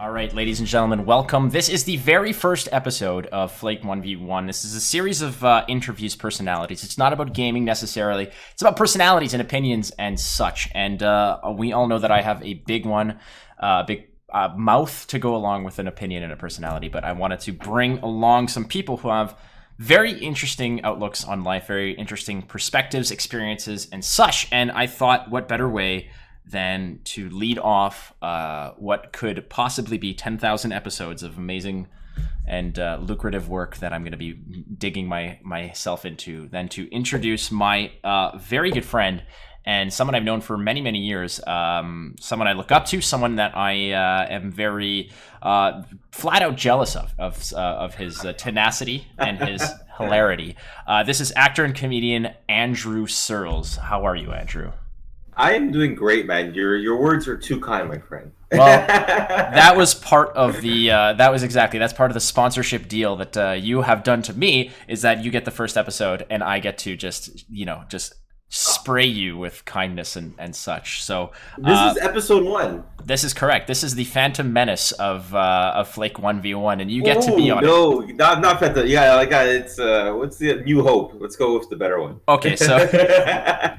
All right, ladies and gentlemen, welcome. This is the very first episode of Flake 1v1. This is a series of interviews personalities. It's not about gaming necessarily. It's about personalities and opinions and such. And we all know that I have a big one, big mouth to go along with an opinion and a personality. But I wanted to bring along some people who have very interesting outlooks on life, very interesting perspectives, experiences, and such. And I thought, what better way than to lead off what could possibly be 10,000 episodes of amazing and lucrative work that I'm going to be digging myself into, than to introduce my very good friend and someone I've known for many, many years, someone I look up to, someone that I am very flat out jealous of his tenacity and his hilarity. This is actor and comedian Andrew Searles. How are you, Andrew? I am doing great, man. Your words are too kind, my friend. Well, that was part of the that's part of the sponsorship deal that you have done to me, is that you get the first episode and I get to just spray you with kindness and such. So this is episode 1. This is correct. This is the Phantom Menace of Flake 1v1, and you get to be on it. No, not Phantom. Yeah, it's what's the New Hope? Let's go with the better one. Okay, so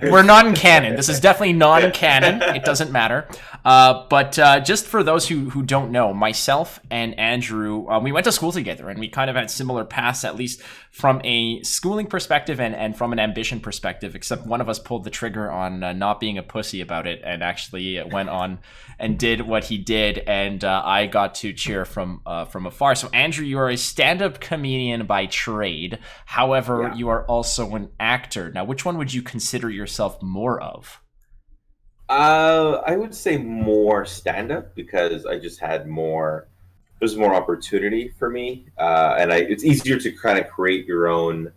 we're non-canon. This is definitely non-canon. It doesn't matter. But just for those who don't know, myself and Andrew, we went to school together, and we kind of had similar paths, at least from a schooling perspective and from an ambition perspective, except one of us pulled the trigger on not being a pussy about it and actually went on and did what he did, and I got to cheer from afar. So Andrew, you are a stand-up comedian by trade. However, you are also an actor. Now, which one would you consider yourself more of? I would say more stand-up, because I just had there's more opportunity for me, and it's easier to kind of create your own.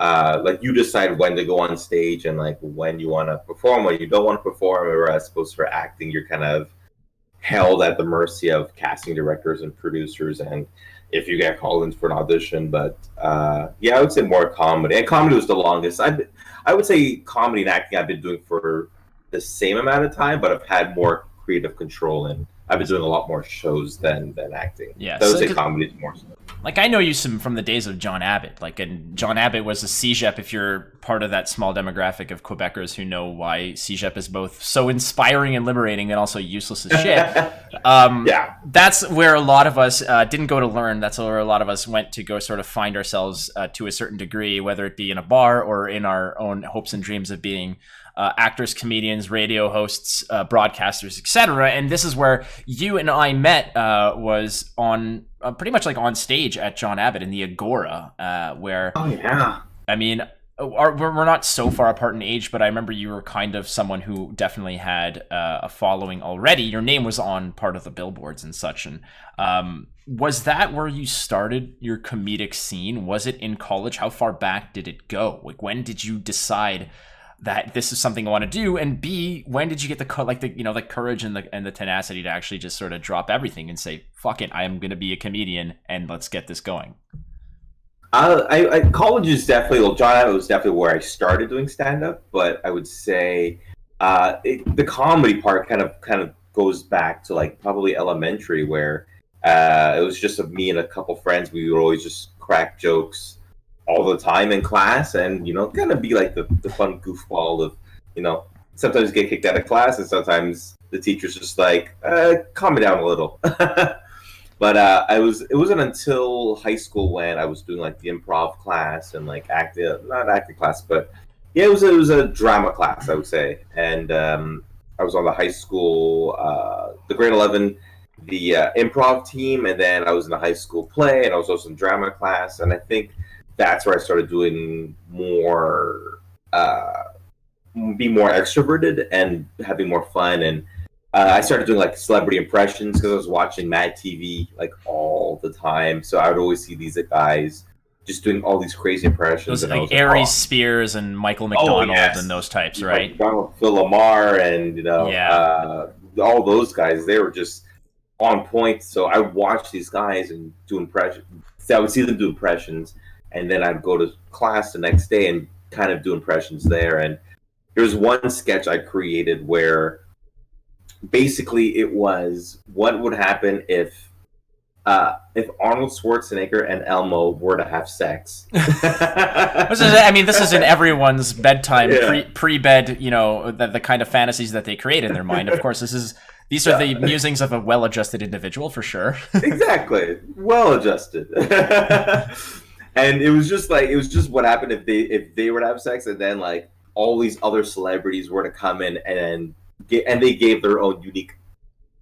You decide when to go on stage and when you want to perform, when you don't want to perform. Whereas, suppose for acting, you're kind of held at the mercy of casting directors and producers, and if you get called in for an audition. But I would say more comedy. And comedy was the longest. I would say comedy and acting I've been doing for the same amount of time, but I've had more creative control, and I've been doing a lot more shows than acting. Yeah, so I would say comedy is more so. I know you from the days of John Abbott. And John Abbott was a CEGEP, if you're part of that small demographic of Quebecers who know why CEGEP is both so inspiring and liberating and also useless as shit. That's where a lot of us didn't go to learn. That's where a lot of us went to go sort of find ourselves to a certain degree, whether it be in a bar or in our own hopes and dreams of being actors, comedians, radio hosts, broadcasters, etc. And this is where you and I met, was on pretty much on stage at John Abbott in the Agora, where I mean, we're not so far apart in age, but I remember you were kind of someone who definitely had a following already. Your name was on part of the billboards and such. And was that where you started your comedic scene? Was it in college? How far back did it go? When did you decide that this is something I want to do? And B, when did you get the courage and the tenacity to actually just sort of drop everything and say, fuck it, I am going to be a comedian and let's get this going? College is definitely, John Abbott was definitely where I started doing stand-up, but I would say the comedy part kind of goes back to probably elementary, where it was just me and a couple friends. We would always just crack jokes all the time in class, and kind of be the fun goofball of sometimes get kicked out of class, and sometimes the teacher's just calm it down a little. But it wasn't until high school when I was doing the improv class and not acting class, but it was a drama class, I would say. And I was on the high school, the grade 11, the improv team, and then I was in the high school play, and I was also in drama class, and I think that's where I started doing more, be more extroverted and having more fun. And I started doing celebrity impressions, because I was watching Mad TV all the time. So I would always see these guys just doing all these crazy impressions. Those Aries Spears and Michael McDonald and those types, right? Phil Lamar and all those guys, they were just on point. So I would watch these guys and do impressions. So I would see them do impressions, and then I'd go to class the next day and kind of do impressions there. And there was one sketch I created where basically it was what would happen if Arnold Schwarzenegger and Elmo were to have sex. This is in everyone's bedtime, Yeah. pre-bed, the kind of fantasies that they create in their mind. Of course, these are the musings of a well-adjusted individual for sure. Exactly. Well adjusted. And it was just what happened if they were to have sex, and then like all these other celebrities were to come in and they gave their own unique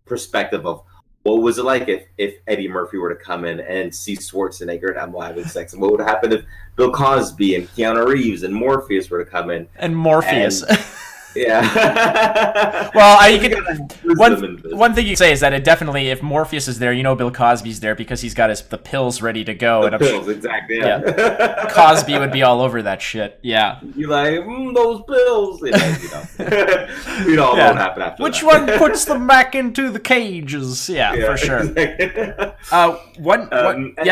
perspective of what was it like if Eddie Murphy were to come in and see Schwarzenegger and Elmo having sex, and what would happen if Bill Cosby and Keanu Reeves and Morpheus were to come in. And Morpheus. Yeah. Well, one thing you can say is that it definitely, if Morpheus is there, Bill Cosby's there because he's got the pills ready to go. The pills, exactly. Yeah. Cosby would be all over that shit. Yeah. You're like, those pills. We don't know what happened after Which that. one puts them back into the cages? Yeah, for sure. Exactly.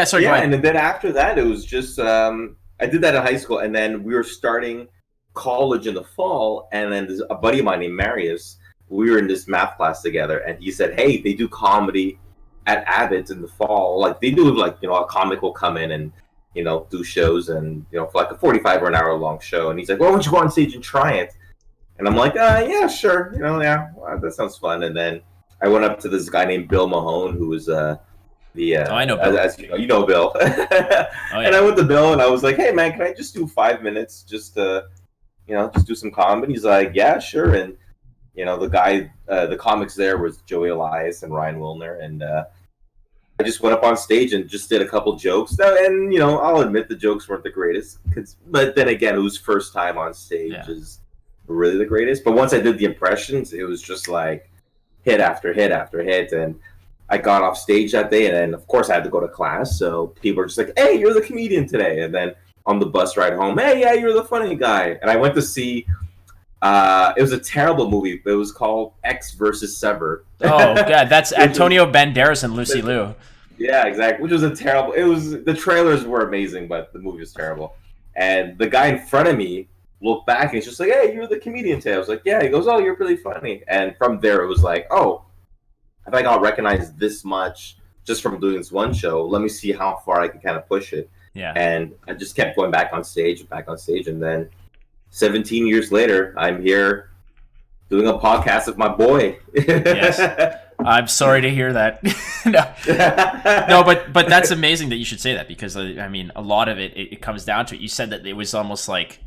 Sorry, go ahead. And then after that, it was just I did that in high school, and then we were starting college in the fall, and then a buddy of mine named Marius, we were in this math class together, and he said, hey, they do comedy at Abbott's in the fall. Like they do, like, a comic will come in and do shows, and for like a 45 or an hour long show, and he's like, well, why don't you go on stage and try it? And I'm like, yeah, sure, well, that sounds fun. And then I went up to this guy named Bill Mahone, who was I know Bill. As you know Bill. Oh, yeah. And I went to Bill and I was like, hey man, can I just do 5 minutes just to just do some comedy? He's like, yeah, sure. And the guy, the comics there was Joey Elias and Ryan Wilner, and I just went up on stage and just did a couple jokes. And I'll admit the jokes weren't the greatest, but then again, it was first time on stage is really the greatest. But once I did the impressions, it was just like hit after hit after hit, and I got off stage that day, and then of course I had to go to class. So people were just like, "Hey, you're the comedian today," and then on the bus ride home, hey, yeah, you're the funny guy. And I went to see, it was a terrible movie, but it was called X versus Sever. Oh, God, that's Antonio Banderas and Lucy Liu. Yeah, exactly, which was the trailers were amazing, but the movie was terrible. And the guy in front of me looked back, and he's just like, hey, you're the comedian today. I was like, yeah. He goes, oh, you're really funny. And from there, it was like, oh, I think I'll recognize this much just from doing this one show. Let me see how far I can kind of push it. Yeah. And I just kept going back on stage, and then 17 years later, I'm here doing a podcast with my boy. Yes. I'm sorry to hear that. No, but that's amazing that you should say that, because I mean, a lot of it comes down to it. You said that it was almost like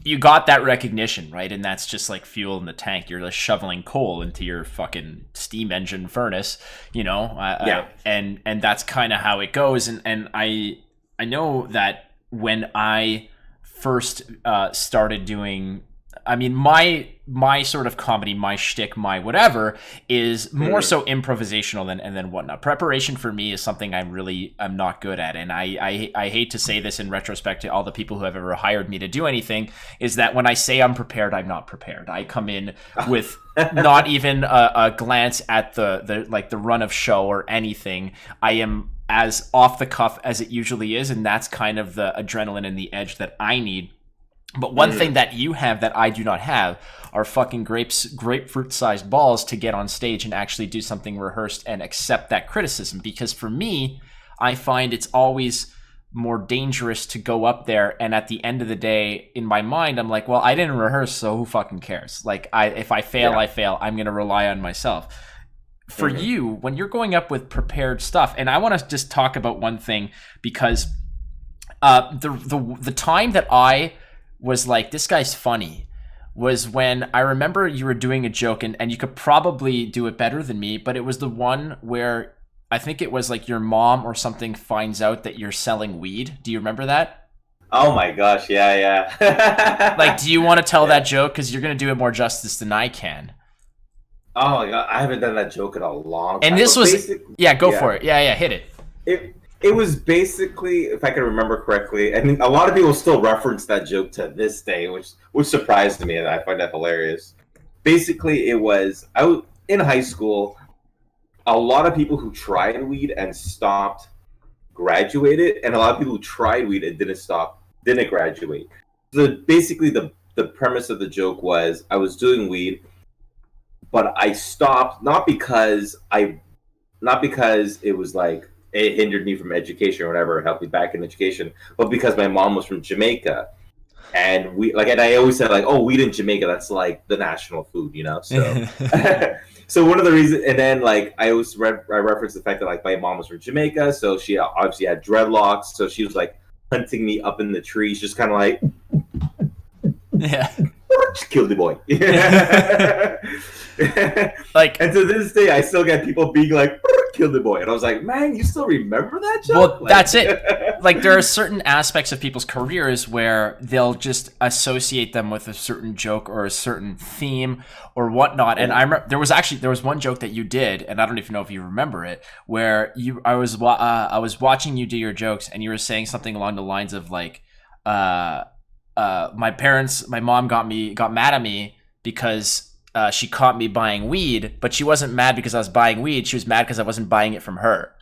you got that recognition, right? And that's just like fuel in the tank. You're just shoveling coal into your fucking steam engine furnace, Yeah. And that's kind of how it goes. And I know that when I first started doing, I mean, my sort of comedy, my shtick, my whatever is more so improvisational than whatnot. Preparation for me is something I'm not good at, and I hate to say this in retrospect to all the people who have ever hired me to do anything, is that when I say I'm prepared, I'm not prepared. I come in with not even a glance at the run of show or anything. I am as off the cuff as it usually is, and that's kind of the adrenaline and the edge that I need. But one thing that you have that I do not have are fucking grapefruit-sized balls to get on stage and actually do something rehearsed and accept that criticism. Because for me, I find it's always more dangerous to go up there, and at the end of the day, in my mind, I'm like, well, I didn't rehearse, so who fucking cares? Like, if I fail, I fail. I'm going to rely on myself. For you, when you're going up with prepared stuff, and I want to just talk about one thing, because the time that I was like, this guy's funny, was when I remember you were doing a joke, and you could probably do it better than me, but it was the one where I think it was like your mom or something finds out that you're selling weed. Do you remember that? Oh my gosh, yeah. Like, do you want to tell that joke? Because you're going to do it more justice than I can. Oh my god, I haven't done that joke in a long time. And this was, go for it. Yeah, hit it. It was basically, if I can remember correctly, I mean, a lot of people still reference that joke to this day, which surprised me, and I find that hilarious. Basically, I was in high school. A lot of people who tried weed and stopped graduated, and a lot of people who tried weed and didn't graduate. So basically, the premise of the joke was I was doing weed, but I stopped not because it was like it hindered me from education or whatever, it helped me back in education, but because my mom was from Jamaica. And and I always said like, oh, weed in Jamaica, that's like the national food, you know. So, so one of the reasons, and then like I always I referenced the fact that like my mom was from Jamaica, so she obviously had dreadlocks, so she was like hunting me up in the trees, just kind of like, yeah, kill the boy. Like, and to this day, I still get people being like, kill the boy, and I was like, man, you still remember that joke? Well, like, that's it. Like, there are certain aspects of people's careers where they'll just associate them with a certain joke or a certain theme or whatnot. And I remember there was one joke that you did, and I don't even know if you remember it, where I was watching you do your jokes, and you were saying something along the lines of like, my mom got mad at me because she caught me buying weed, but she wasn't mad because I was buying weed. She was mad because I wasn't buying it from her.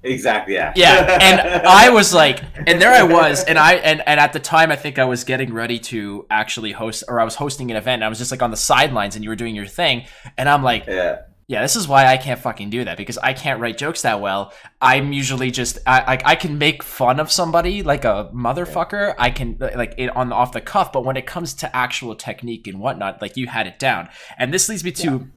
Exactly. Yeah. Yeah. And I was like, and there I was, and at the time I think I was getting ready to actually host, or I was hosting an event, and I was just like on the sidelines, and you were doing your thing, and I'm like, yeah, this is why I can't fucking do that, because I can't write jokes that well. I'm usually just I can make fun of somebody like a motherfucker. I can like it on off the cuff, but when it comes to actual technique and whatnot, like you had it down. And this leads me to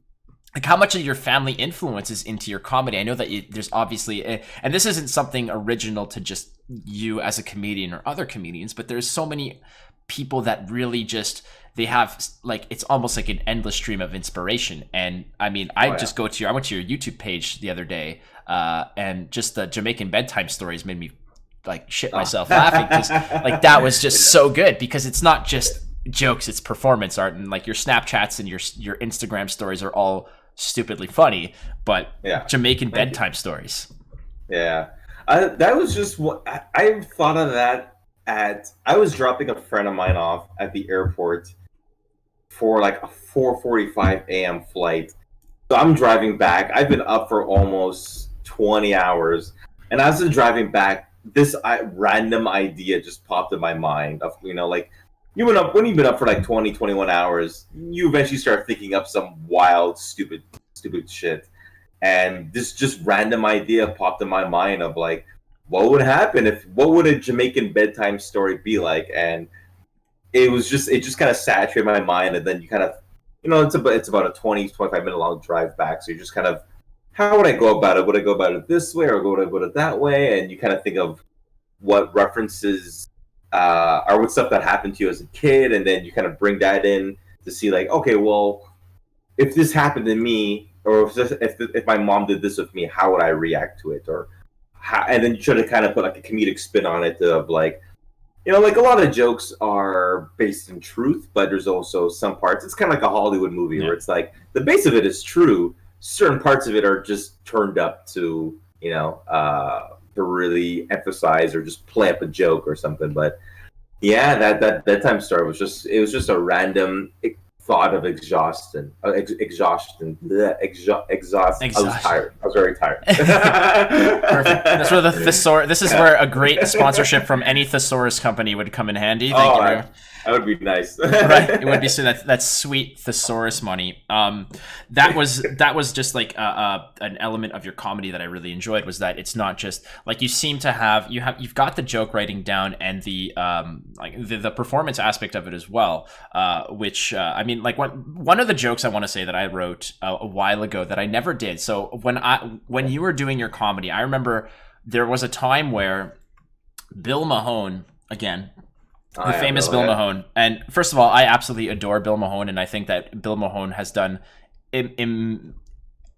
like how much of your family influences into your comedy. I know that there's obviously, and this isn't something original to just you as a comedian or other comedians, but there's so many people that really just, they have like, it's almost like an endless stream of inspiration. And I mean, I went to your YouTube page the other day, and just the Jamaican Bedtime Stories made me like shit myself laughing, because like that was just so good, because it's not just jokes, it's performance art, and like your Snapchats and your Instagram stories are all stupidly funny, but Jamaican Bedtime Stories. Yeah, that was just what I thought of that. I was dropping a friend of mine off at the airport for like a 4:45 a.m. flight. So I'm driving back. I've been up for almost 20 hours. And as I'm driving back, this random idea just popped in my mind of, like when you've been up for like 20, 21 hours, you eventually start thinking up some wild, stupid shit. And this just random idea popped in my mind of like, what would happen what would a Jamaican bedtime story be like? And it just kind of saturated my mind. And then you kind of, it's about a 20, 25 minute long drive back. So you're just kind of, how would I go about it? Would I go about it this way, or would I go about it that way? And you kind of think of what references or what stuff that happened to you as a kid. And then you kind of bring that in to see like, okay, well, if this happened to me, or if my mom did this with me, how would I react to it? Or and then you try to kind of put like a comedic spin on it of like, like a lot of jokes are based in truth, but there's also some parts, it's kind of like a Hollywood movie where it's like the base of it is true, certain parts of it are just turned up to, to really emphasize or just play up a joke or something. But yeah, that time story was just a random thought of exhaustion. Exhaust. I was tired. I was very tired. Perfect. That's where the thesaurus. This is where a great sponsorship from any thesaurus company would come in handy. Thank you very much. That would be nice. Right, it would be so that's sweet thesaurus money. That was just like an element of your comedy that I really enjoyed, was that it's not just like you seem to have you've got the joke writing down and the like the performance aspect of it as well. Which I mean, like one of the jokes I want to say that I wrote a while ago that I never did. So when you were doing your comedy, I remember there was a time where Bill Mahone, again, the famous Bill Mahone. And first of all, I absolutely adore Bill Mahone, and I think that Bill Mahone has done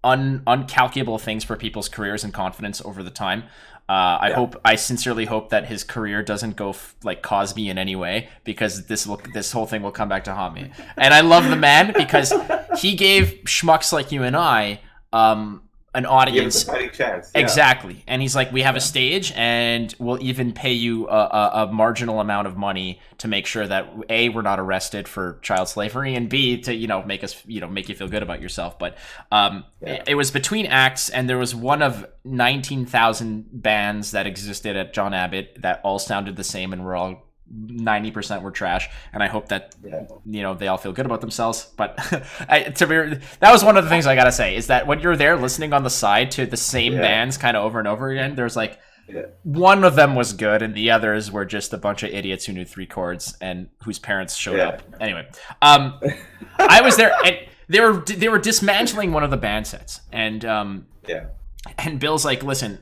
uncalculable things for people's careers and confidence over the time. I sincerely hope that his career doesn't go like Cosby in any way, because this whole thing will come back to haunt me. And I love the man because he gave schmucks like you and I an audience. Give a fighting chance. Yeah. Exactly. And he's like, we have a stage, and we'll even pay you a marginal amount of money to make sure that A, we're not arrested for child slavery, and B, to make you feel good about yourself. But it was between acts, and there was one of 19,000 bands that existed at John Abbott that all sounded the same and were all 90% were trash, and I hope that Yeah. they all feel good about themselves. But that was one of the things I gotta say is that when you're there listening on the side to the same bands kind of over and over again, there's like one of them was good, and the others were just a bunch of idiots who knew 3 chords and whose parents showed up. Anyway, I was there, and they were dismantling one of the band sets, and and Bill's like, listen,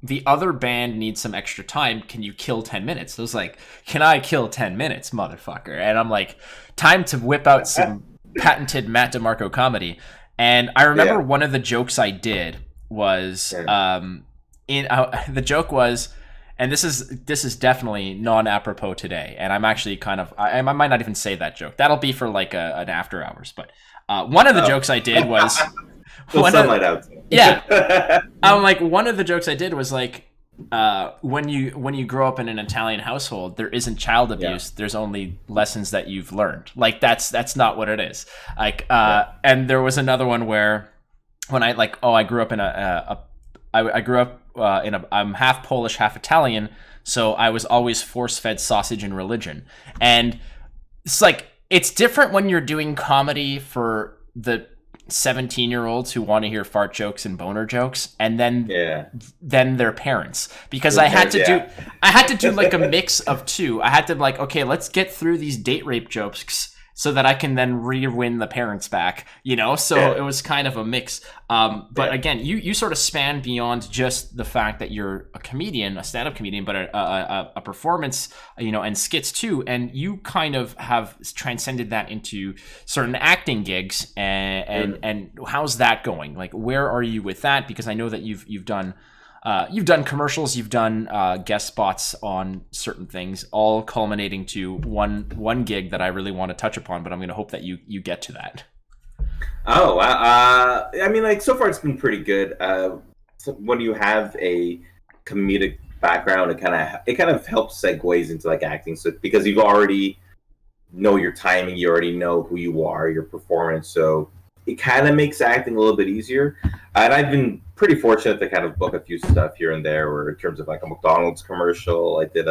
the other band needs some extra time. Can you kill 10 minutes? I was like, can I kill 10 minutes, motherfucker? And I'm like, time to whip out some patented Matt DeMarco comedy. And I remember one of the jokes I did was, the joke was, and this is definitely non-apropos today, and I'm actually kind of, I might not even say that joke. That'll be for like an after hours. But one of the jokes I did was... sunlight out. Yeah. Like, one of the jokes I did was like, when you grow up in an Italian household, there isn't child abuse. There's only lessons that you've learned. Like, that's not what it is. Like, and there was another one where when I grew up in I'm half Polish, half Italian, so I was always force-fed sausage and religion. And it's like, it's different when you're doing comedy for the 17-year-olds who want to hear fart jokes and boner jokes, and then their parents, because I had to do like a mix of two. I had to like, okay, let's get through these date rape jokes so that I can then re-win the parents back, so it was kind of a mix. But again, you sort of span beyond just the fact that you're a comedian, a stand-up comedian, but a performance, and skits too. And you kind of have transcended that into certain acting gigs. And how's that going? Like, where are you with that? Because I know that you've done commercials, you've done guest spots on certain things, all culminating to one gig that I really want to touch upon, but I'm going to hope that you get to that. Oh, I mean, like, so far it's been pretty good. So when you have a comedic background, it kind of helps segues into like acting. So because you've already know your timing, you already know who you are, your performance. So it kind of makes acting a little bit easier. And I've been pretty fortunate to kind of book a few stuff here and there, or in terms of like a McDonald's commercial. I did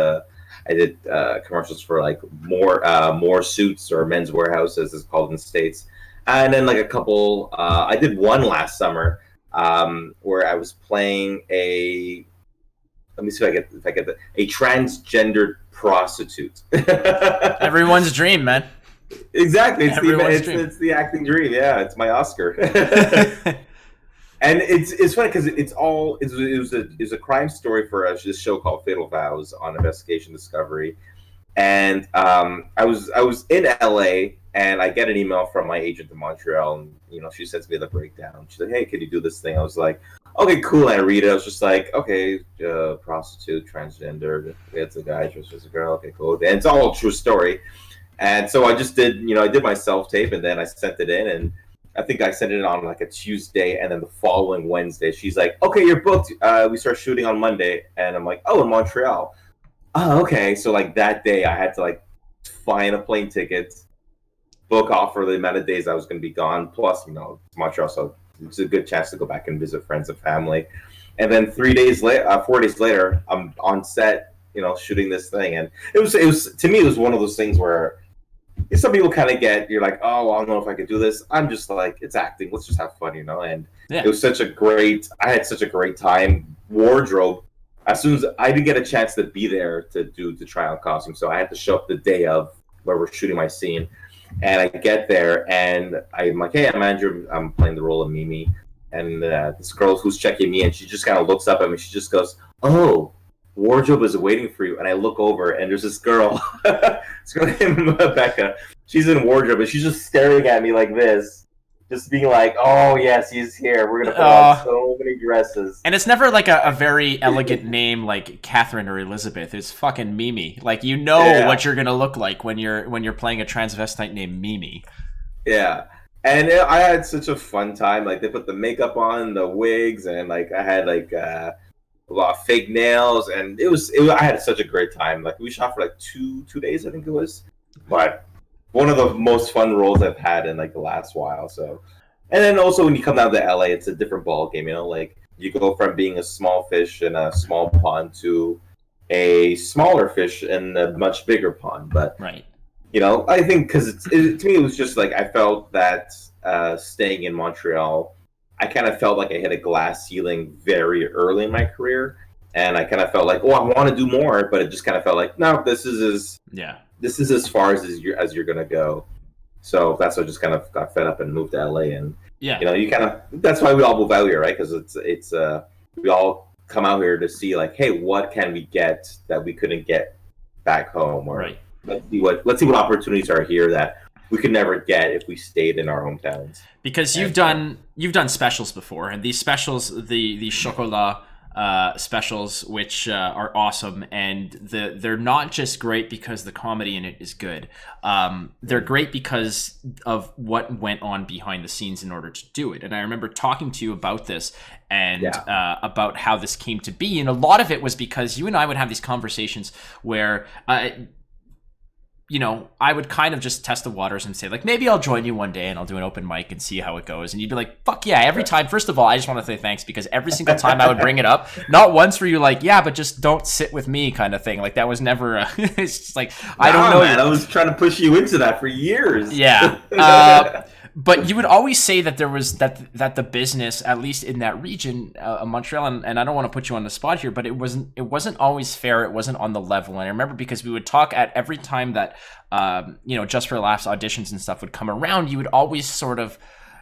commercials for like more Suits, or Men's Warehouse as it's called in the States. And then like a couple, I did one last summer where I was playing a transgendered prostitute. Everyone's dream, man. Exactly, it's the acting dream. Yeah, it's my Oscar. And it's funny because it was a crime story for this show called Fatal Vows on Investigation Discovery, and I was in LA, and I get an email from my agent in Montreal, and she sends me the breakdown. She's like, "Hey, can you do this thing?" I was like, "Okay, cool." And I read it. I was just like, "Okay, prostitute, transgender. It's a guy, just a girl. Okay, cool." And it's all a true story. And so I just did, I did my self-tape, and then I sent it in, and I think I sent it on like a Tuesday, and then the following Wednesday, she's like, "Okay, you're booked. We start shooting on Monday." And I'm like, "Oh, in Montreal." Oh, okay. So like that day, I had to like find a plane ticket, book off for the amount of days I was going to be gone. Plus, it's Montreal, so it's a good chance to go back and visit friends and family. And then 4 days later, I'm on set, shooting this thing, and it was to me, it was one of those things where some people kind of you're like, "Oh, well, I don't know if I could do this." I'm just like, it's acting. Let's just have fun, And it was I had such a great time. Wardrobe, as soon as I didn't get a chance to be there to try on costumes, so I had to show up the day of where we're shooting my scene. And I get there, and I'm like, "Hey, I'm Andrew. I'm playing the role of Mimi." And this girl who's checking me, and she just kind of looks up at me. She just goes, "Oh, wardrobe is waiting for you." And I look over, and there's this girl, this girl named Becca. She's in wardrobe, and she's just staring at me like this, just being like, "Oh yes, he's here. We're gonna put on so many dresses." And it's never like a very elegant name like Catherine or Elizabeth. It's fucking Mimi. Like, what you're gonna look like when you're playing a transvestite named Mimi. Yeah. And I had such a fun time. Like, they put the makeup on, the wigs, and like I had like a lot of fake nails, and I had such a great time. Like, we shot for like two days, I think it was. But one of the most fun roles I've had in like the last while. So, and then also when you come down to LA, it's a different ball game. Like, you go from being a small fish in a small pond to a smaller fish in a much bigger pond. But Right. I think because to me it was just like I felt that staying in Montreal, I kind of felt like I hit a glass ceiling very early in my career, and I kind of felt like, oh, I want to do more, but it just kind of felt like, no, this is as far as you're gonna go. So that's why I just kind of got fed up and moved to LA, and Yeah. you kind of that's why we all move out here, right? Because it's we all come out here to see like, hey, what can we get that we couldn't get back home, or Right. let's see what opportunities are here that we could never get if we stayed in our hometowns. Because you've done specials before, and these specials, the chocolat specials, which are awesome, and they're not just great because the comedy in it is good. They're great because of what went on behind the scenes in order to do it. And I remember talking to you about this and about how this came to be, and a lot of it was because you and I would have these conversations where I would kind of just test the waters and say, like, maybe I'll join you one day and I'll do an open mic and see how it goes. And you'd be like, fuck yeah, every time. First of all, I just want to say thanks, because every single time I would bring it up, not once were you like, yeah, but just don't sit with me kind of thing. Like, that was never, it's just like, I don't know. Man, I was trying to push you into that for years. Yeah. But you would always say that there was that the business, at least in that region, Montreal, and I don't want to put you on the spot here, but it wasn't always fair. It wasn't on the level. And I remember because we would talk at every time that Just for Laughs auditions and stuff would come around, you would always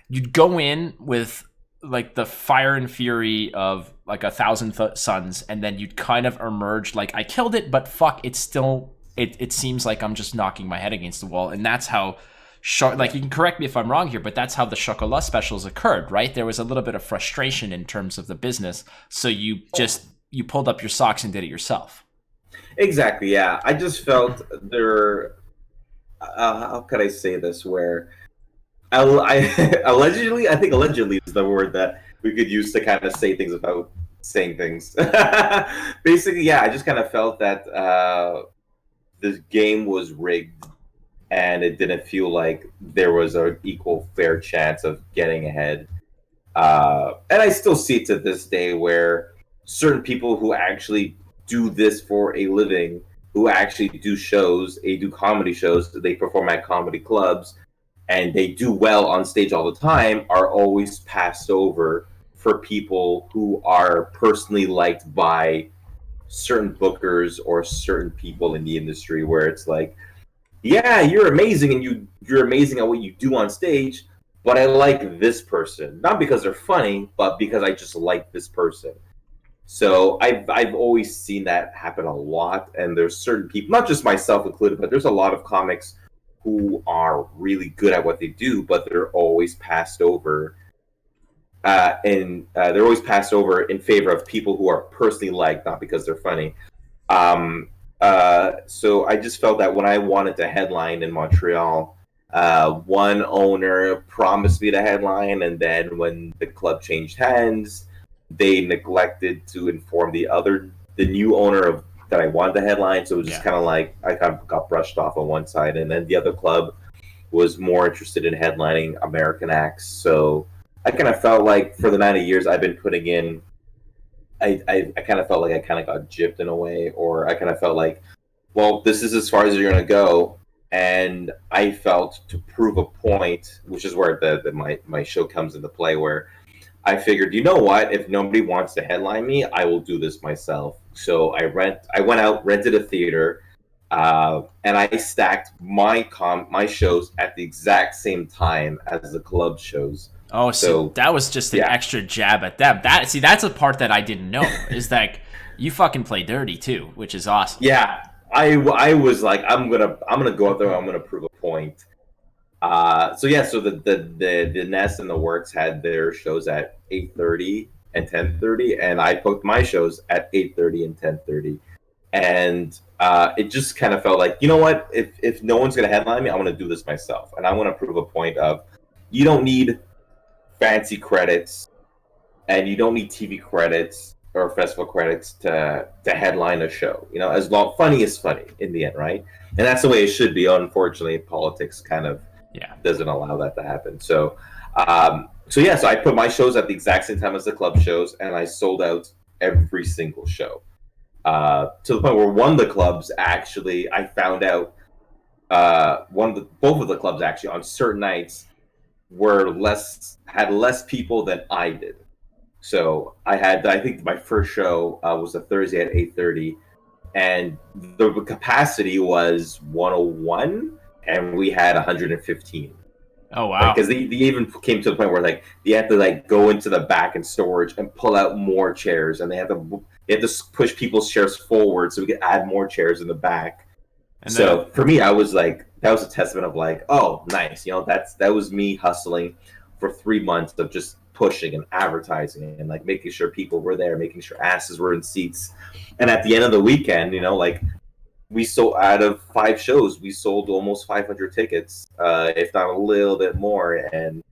you'd go in with like the fire and fury of like 1,000 suns, and then you'd kind of emerge like, I killed it, but fuck, it's still it seems like I'm just knocking my head against the wall. And that's how like, you can correct me if I'm wrong here, but that's how the chocolat specials occurred, right? There was a little bit of frustration in terms of the business, so you pulled up your socks and did it yourself. Exactly. Yeah, I just felt there. How could I say this? Where allegedly, I think allegedly is the word that we could use to kind of say things without saying things. Basically, yeah, I just kind of felt that this game was rigged, and it didn't feel like there was an equal fair chance of getting ahead. And I still see it to this day where certain people who actually do this for a living, who actually do shows, they do comedy shows, they perform at comedy clubs, and they do well on stage all the time, are always passed over for people who are personally liked by certain bookers or certain people in the industry, where it's like, yeah, you're amazing and you're amazing at what you do on stage, but I like this person, not because they're funny, but because I just like this person. So I've always seen that happen a lot, and there's certain people, not just myself included, but there's a lot of comics who are really good at what they do, but they're always passed over, and they're always passed over in favor of people who are personally liked, not because they're funny. So I just felt that when I wanted to headline in Montreal, one owner promised me the headline, and then when the club changed hands, they neglected to inform the new owner of that I wanted the headline. So it was just kind of like I kind of got brushed off on one side, and then the other club was more interested in headlining American acts. So I kind of felt like for the 90 years I've been putting in, I kind of felt like I kind of got gypped in a way, or I kind of felt like, well, this is as far as you're going to go. And I felt to prove a point, which is where my show comes into play, where I figured, you know what, if nobody wants to headline me, I will do this myself. So I went out, rented a theater, and I stacked my shows at the exact same time as the club shows. Oh, so that was just an extra jab at them. That's a part that I didn't know, is that you fucking play dirty too, which is awesome. Yeah, I was like, I'm gonna go out there, I'm gonna prove a point. So the Nest and the Works had their shows at 8:30 and 10:30, and I booked my shows at 8:30 and 10:30, and it just kind of felt like, you know what, if no one's gonna headline me, I'm gonna do this myself, and I want to prove a point of, you don't need fancy credits, and you don't need TV credits or festival credits to headline a show. You know, as long funny is funny in the end, right? And that's the way it should be. Unfortunately, politics kind of doesn't allow that to happen. So I put my shows at the exact same time as the club shows, and I sold out every single show. to the point where one of the clubs actually, I found out, both of the clubs actually on certain nights had less people than I did. So I think my first show was a Thursday at 8:30, and the capacity was 101, and we had 115. Oh wow! Because they even came to the point where like they had to like go into the back in storage and pull out more chairs, and they had to push people's chairs forward so we could add more chairs in the back. And so for me, I was like, that was a testament of like, oh, nice, that was me hustling for 3 months of just pushing and advertising and like making sure people were there, making sure asses were in seats, and at the end of the weekend, like. We sold, out of 5 shows, we sold almost 500 tickets, if not a little bit more. And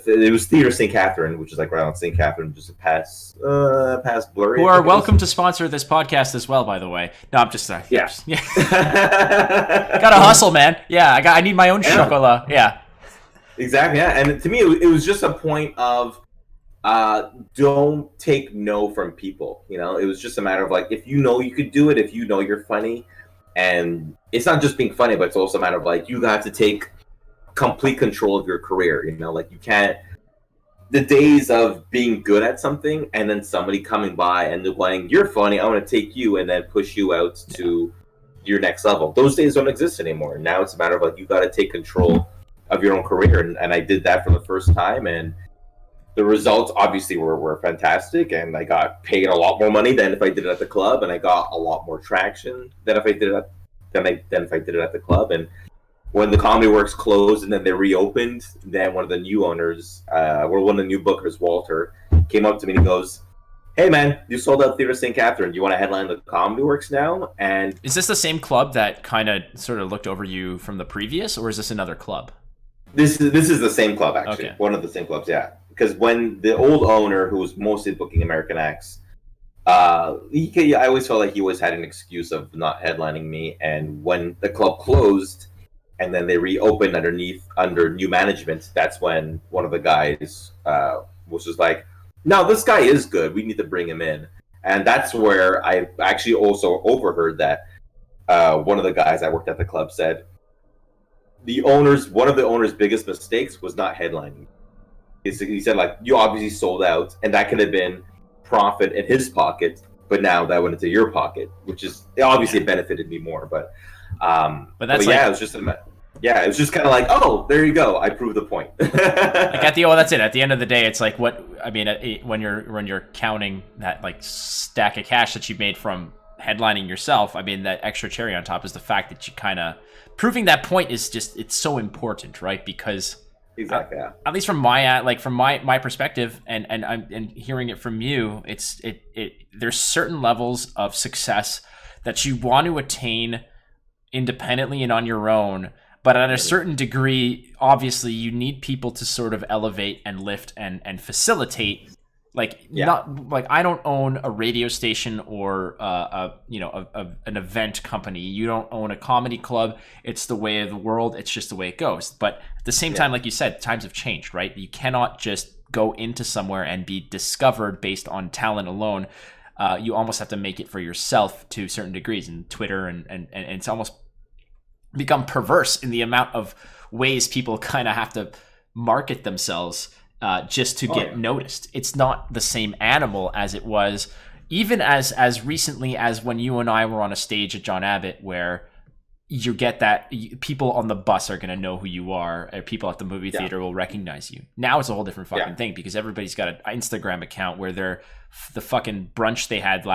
it was Theater St. Catherine, which is like right on St. Catherine, just past Blurry. Who are welcome to sponsor this podcast as well, by the way. No, I'm just sorry. Yeah. Gotta hustle, man. Yeah, I need my own chocolat. Yeah. Exactly. Yeah. And to me, it was just a point of don't take no from people. It was just a matter of like, if you know you could do it, if you know you're funny. And it's not just being funny, but it's also a matter of like, you got to take complete control of your career. Like you can't, the days of being good at something and then somebody coming by and they're going, you're funny, I want to take you and then push you out to your next level. Those days don't exist anymore. Now it's a matter of like, you got to take control of your own career. And I did that for the first time. And the results obviously were fantastic, and I got paid a lot more money than if I did it at the club, and I got a lot more traction than if I did it at the club. And when the Comedy Works closed and then they reopened, then one of the new owners, one of the new bookers, Walter, came up to me and he goes, "Hey man, you sold out Theater St. Catherine. Do you want to headline the Comedy Works now?" And is this the same club that kind of sort of looked over you from the previous, or is this another club? This is the same club actually. Okay. One of the same clubs, yeah. Because when the old owner, who was mostly booking American acts, I always felt like he always had an excuse of not headlining me. And when the club closed, and then they reopened under new management, that's when one of the guys was just like, "No, this guy is good. We need to bring him in." And that's where I actually also overheard that one of the guys that worked at the club said, one of the owner's biggest mistakes was not headlining. He said, like, you obviously sold out, and that could have been profit in his pocket, but now that went into your pocket, which is obviously it benefited me more. But that's it was just it was just kind of like, oh, there you go, I proved the point. That's it. At the end of the day, it's like when you're counting that like stack of cash that you made from headlining yourself, that extra cherry on top is the fact that you kind of proving that point is just, it's so important, right? Because exactly, yeah. At least from my perspective, and hearing it from you, there's certain levels of success that you want to attain independently and on your own, but at a certain degree, obviously, you need people to sort of elevate and lift and facilitate. Not like I don't own a radio station or an event company. You don't own a comedy club. It's the way of the world. It's just the way it goes. But at the same time, like you said, times have changed, right? You cannot just go into somewhere and be discovered based on talent alone. You almost have to make it for yourself to certain degrees. And Twitter and it's almost become perverse in the amount of ways people kind of have to market themselves just to get noticed. It's not the same animal as it was, even as recently as when you and I were on a stage at John Abbott, where you get that people on the bus are going to know who you are, or people at the movie theater will recognize you. Now it's a whole different fucking thing, because everybody's got an Instagram account where the fucking brunch they had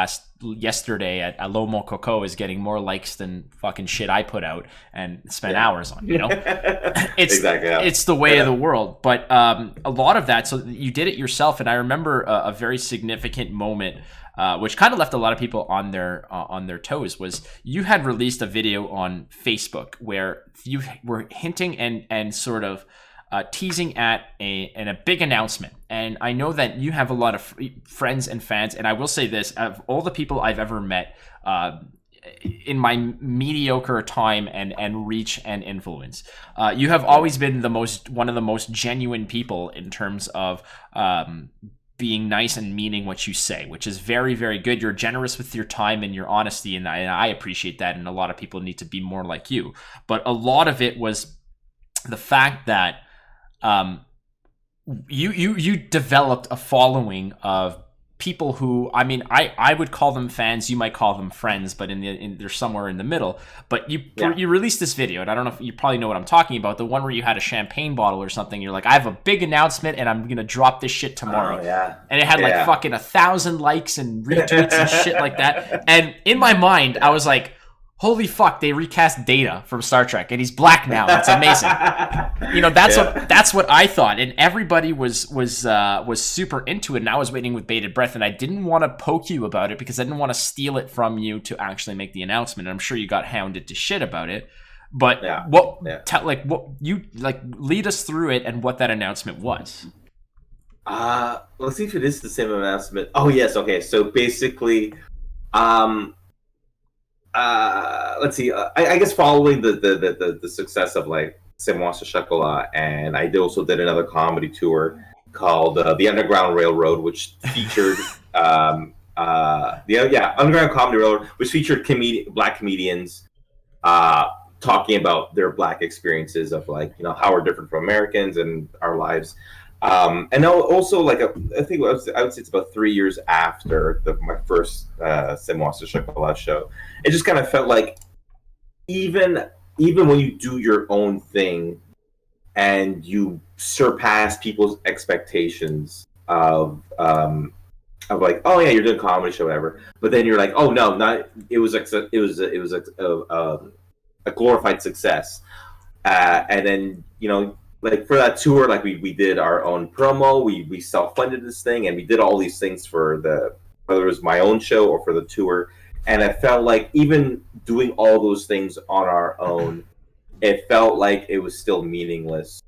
yesterday at Lomo Coco is getting more likes than fucking shit I put out and spent hours on, It's exactly, it's the way of the world. But a lot of that, so you did it yourself. And I remember a very significant moment, which kind of left a lot of people on their toes, was you had released a video on Facebook where you were hinting and sort of teasing at a big announcement. And I know that you have a lot of friends and fans, and I will say this, of all the people I've ever met in my mediocre time and reach and influence, you have always been one of the most genuine people in terms of being nice and meaning what you say, which is very, very good. You're generous with your time and your honesty, and I appreciate that, and a lot of people need to be more like you. But a lot of it was the fact that you developed a following of people who, I mean, I would call them fans, you might call them friends, but they're somewhere in the middle. But you released this video, and I don't know if you probably know what I'm talking about, the one where you had a champagne bottle or something. You're like, I have a big announcement, and I'm gonna drop this shit tomorrow. Oh, yeah. And it had like fucking 1,000 likes and retweets and shit like that. And in my mind, I was like, holy fuck, they recast Data from Star Trek, and he's black now. That's amazing. You know, that's what I thought, and everybody was super into it, and I was waiting with bated breath, and I didn't want to poke you about it because I didn't want to steal it from you to actually make the announcement. And I'm sure you got hounded to shit about it, but lead us through it and what that announcement was. Let's see if it is the same announcement. Oh yes, okay. So basically, let's see. I guess following the success of like C'est moi ce chocolat, and I also did another comedy tour called The Underground Railroad, which featured Underground Comedy Railroad, which featured black comedians talking about their black experiences of like, you know, how we're different from Americans and our lives. And also, like, I think I would say it's about 3 years after my first C'est moi ce chocolat show. It just kind of felt like even when you do your own thing and you surpass people's expectations of like, oh yeah, you're doing a comedy show, whatever, but then you're like, oh no, not it was a glorified success, and then, you know, like for that tour, like we did our own promo, we self-funded this thing, and we did all these things for whether it was my own show or for the tour. And I felt like even doing all those things on our own, it felt like it was still meaningless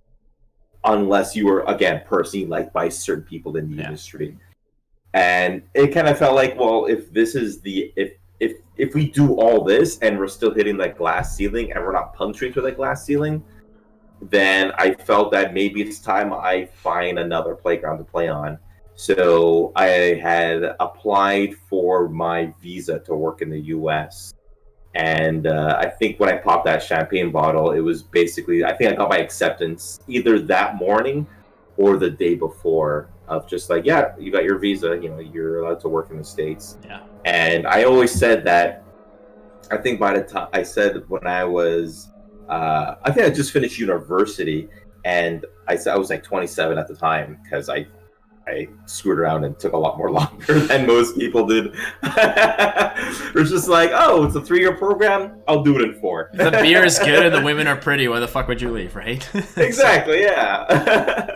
unless you were, again, personally liked by certain people in the industry. And it kind of felt like, well, if this is if we do all this and we're still hitting that glass ceiling and we're not puncturing through that glass ceiling, then I felt that maybe it's time I find another playground to play on. So I had applied for my visa to work in the U.S. And I think when I popped that champagne bottle, it was basically, I think I got my acceptance either that morning or the day before, of just like, yeah, you got your visa, you know, you're allowed to work in the States. Yeah. And I always said that, I think by the time I said when I was, I think I just finished university, and I was like 27 at the time, because I screwed around and took a lot more longer than most people did. It was just like, oh, it's a 3-year program, I'll do it in 4. The beer is good and the women are pretty, why the fuck would you leave, right? Exactly, yeah.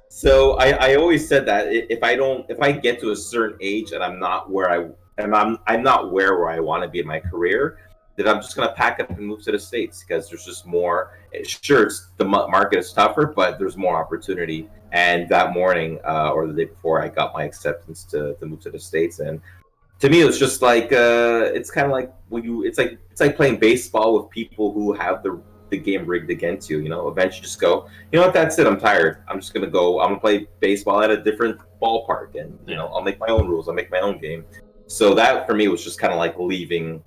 So I always said that if I get to a certain age and I'm not where I want to be in my career, that I'm just going to pack up and move to the States, because there's just more. Sure, the market is tougher, but there's more opportunity. And that morning or the day before, I got my acceptance to move to the States. And to me, it was just like, it's kind of like it's like playing baseball with people who have the game rigged against you. You know, eventually just go, you know what, that's it, I'm tired. I'm just going to play baseball at a different ballpark. And, you know, I'll make my own rules. I'll make my own game. So that, for me, was just kind of like leaving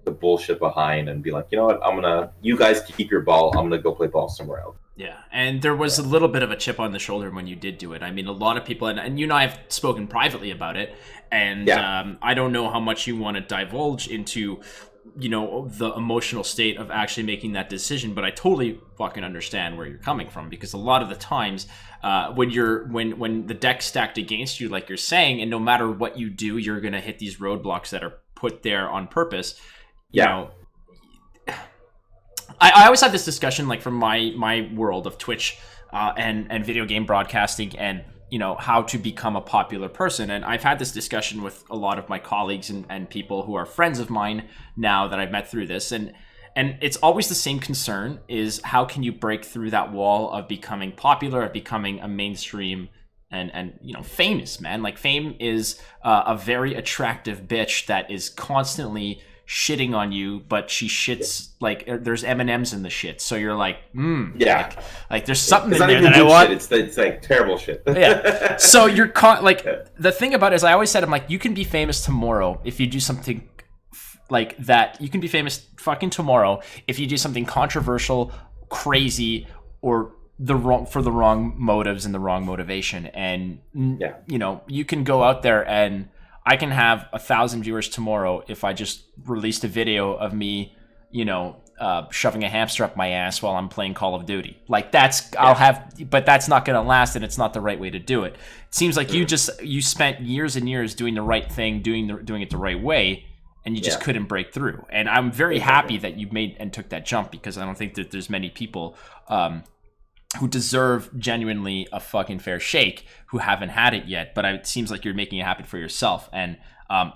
the bullshit behind and be like, you know what, you guys keep your ball, I'm gonna go play ball somewhere else. Yeah, and there was a little bit of a chip on the shoulder when you did do it. I mean, a lot of people, and you and I have spoken privately about it, and I don't know how much you want to divulge into, you know, the emotional state of actually making that decision, but I totally fucking understand where you're coming from, because a lot of the times when the deck's stacked against you, like you're saying, and no matter what you do, you're gonna hit these roadblocks that are put there on purpose. You know, I always have this discussion, like, from my world of Twitch and video game broadcasting, and, you know, how to become a popular person. And I've had this discussion with a lot of my colleagues and people who are friends of mine now that I've met through this. And it's always the same concern, is how can you break through that wall of becoming popular, of becoming a mainstream and you know, famous, man. Like, fame is a very attractive bitch that is constantly shitting on you, but she shits like there's M&Ms in the shit. So you're like, like there's something in there that I want. It's like terrible shit. Yeah. So you're the thing about it is I always said, I'm like, you can be famous tomorrow if you do something like that. You can be famous fucking tomorrow if you do something controversial, crazy, or for the wrong motives and the wrong motivation. And you know, you can go out there and I can have 1,000 viewers tomorrow if I just released a video of me, you know, shoving a hamster up my ass while I'm playing Call of Duty. Like but that's not going to last, and it's not the right way to do it. It seems like you spent years and years doing the right thing, doing it the right way, and you just couldn't break through. And I'm very happy that you made and took that jump, because I don't think that there's many people who deserve genuinely a fucking fair shake who haven't had it yet. But it seems like you're making it happen for yourself. And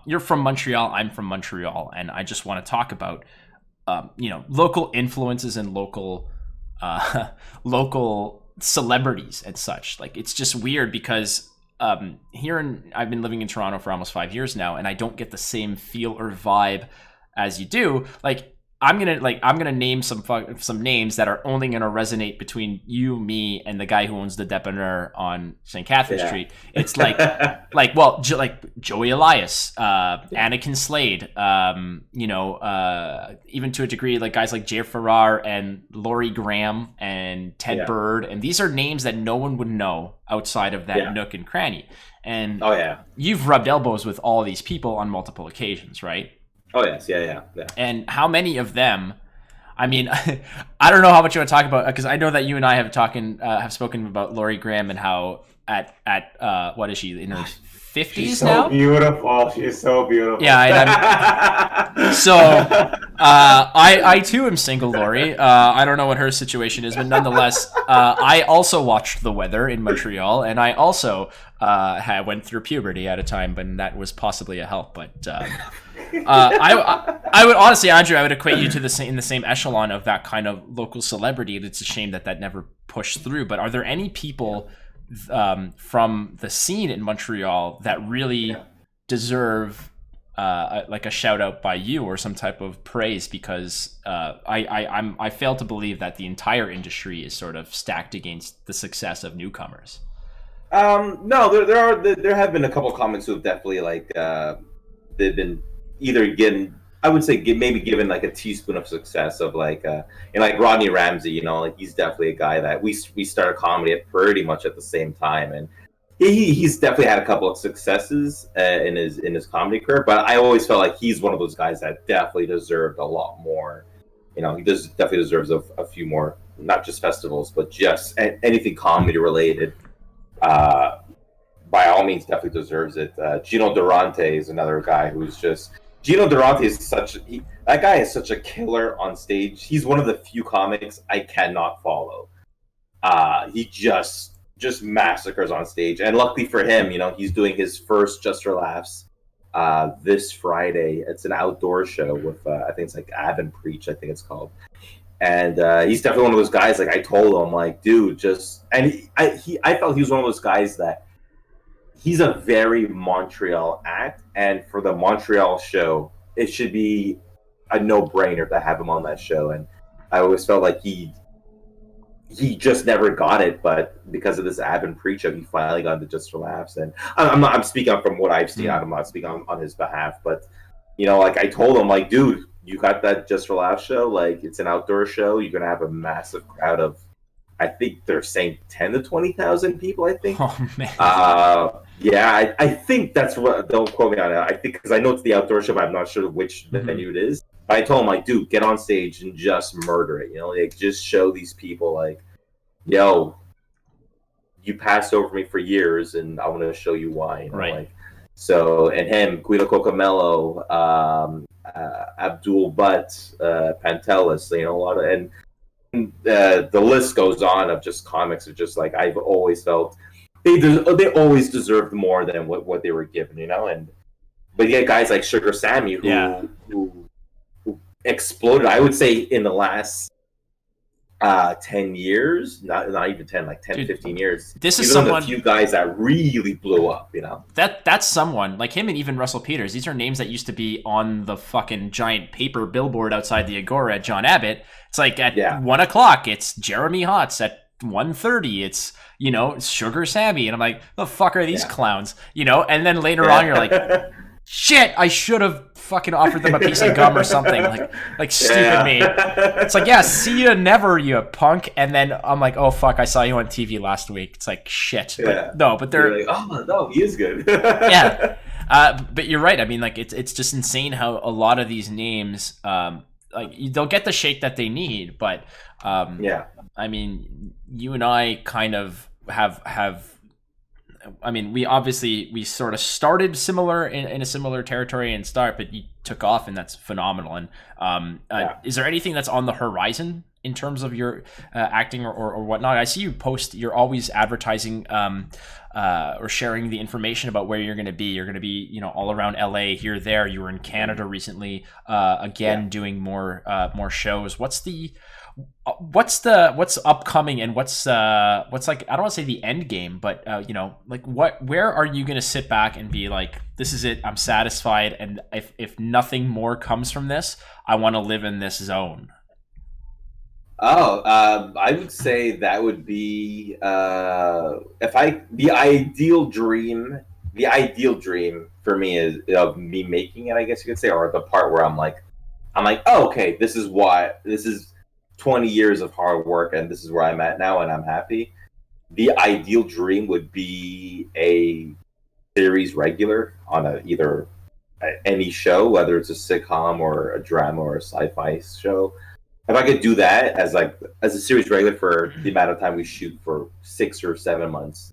you're from Montreal, I'm from Montreal, and I just want to talk about you know, local influences and local celebrities and such. Like, it's just weird because I've been living in Toronto for almost 5 years now, and I don't get the same feel or vibe as you do. Like, I'm gonna name some names that are only gonna resonate between you, me, and the guy who owns the dépanneur on St. Catherine Street. It's like Joey Elias, Anakin Slade, you know, even to a degree, like guys like Jay Farrar and Laurie Graham and Ted Bird, and these are names that no one would know outside of that nook and cranny. And you've rubbed elbows with all these people on multiple occasions, right? Oh, yes. Yeah. And how many of them, I mean, I don't know how much you want to talk about, because I know that you and I have spoken about Laurie Graham and how at what is she, in her 50s She's now? So beautiful. She is so beautiful. Yeah. I too am single, Laurie. I don't know what her situation is, but nonetheless, I also watched the weather in Montreal, and I also went through puberty at a time, but that was possibly a help. But I would honestly, Andrew, I would equate you to in the same echelon of that kind of local celebrity. And it's a shame that never pushed through. But are there any people from the scene in Montreal that really deserve like a shout out by you or some type of praise? Because I fail to believe that the entire industry is sort of stacked against the success of newcomers. No, there have been a couple comments who have definitely they've been either given, I would say, maybe given like a teaspoon of success of like like Rodney Ramsey, you know, like he's definitely a guy that we started comedy at pretty much at the same time, and he's definitely had a couple of successes in his comedy career, but I always felt like he's one of those guys that definitely deserved a lot more. You know, he definitely deserves a few more, not just festivals, but just anything comedy related. By all means, definitely deserves it. Gino Durante is another guy who's just. Gino Durante is that guy is such a killer on stage. He's one of the few comics I cannot follow. He just massacres on stage, and luckily for him, you know, he's doing his first Just for Laughs this Friday. It's an outdoor show with I think it's like Ab and Preach, I think it's called. And he's definitely one of those guys. Like I told him, like, dude, I felt he was one of those guys that he's a very Montreal act, and for the Montreal show, it should be a no-brainer to have him on that show. And I always felt like he just never got it, but because of this Ab and Preach, he finally got into Just for Laughs. And I'm speaking from what I've seen. I'm not speaking on his behalf, but you know, like I told him, like, dude, you got that Just for Laughs show. Like, it's an outdoor show. You're gonna have a massive crowd of, I think they're saying 10 to 20,000 people. I think. Oh man. Yeah, I think that's what. Don't quote me on it. I think because I know it's the outdoor show, but I'm not sure which venue it is. But I told him, like, dude, get on stage and just murder it. You know, like, just show these people, like, yo, you passed over me for years, and I want to show you why. You know? Right. Like, so, and him, Guido Cocomello, Abdul Butt, Pantelis, you know, a lot of, and the list goes on of just comics of just like I've always felt they always deserved more than what they were given, you know. And but you get guys like Sugar Sammy who exploded. I would say in the last 10 years, not even 10, like 10, Dude, 15 years. This is He's one of someone, the few guys that really blew up, you know? that's someone like him, and even Russell Peters. These are names that used to be on the fucking giant paper billboard outside the Agora at John Abbott. It's like at 1:00, it's Jeremy Hotz. At 1:30, it's, you know, Sugar Sammy. And I'm like, the fuck are these clowns? You know, and then later on you're like, shit, I should have fucking offered them a piece of gum or something. Like stupid me. It's like, yeah, see you never, you punk. And then I'm like, oh fuck, I saw you on TV last week. It's like, shit. But no, but they're like, oh no, he is good. yeah. But you're right. I mean, like, it's just insane how a lot of these names, like, they'll get the shake that they need, but I mean, you and I kind of have I mean, we sort of started similar in a similar territory and start, but you took off, and that's phenomenal. And is there anything that's on the horizon in terms of your acting or whatnot? I see you post. You're always advertising or sharing the information about where you're going to be. You're going to be, you know, all around LA, here, there. You were in Canada recently, doing more shows. What's upcoming, and what's like, I don't want to say the end game, but you know, like, where are you going to sit back and be like, this is it, I'm satisfied, and if nothing more comes from this, I want to live in this zone? I would say that would be the ideal dream for me is of me making it, I guess you could say, or the part where I'm like, oh, okay, this is 20 years of hard work, and this is where I'm at now, and I'm happy. The ideal dream would be a series regular on either any show, whether it's a sitcom or a drama or a sci-fi show. If I could do that as a series regular for the amount of time we shoot, for 6 or 7 months,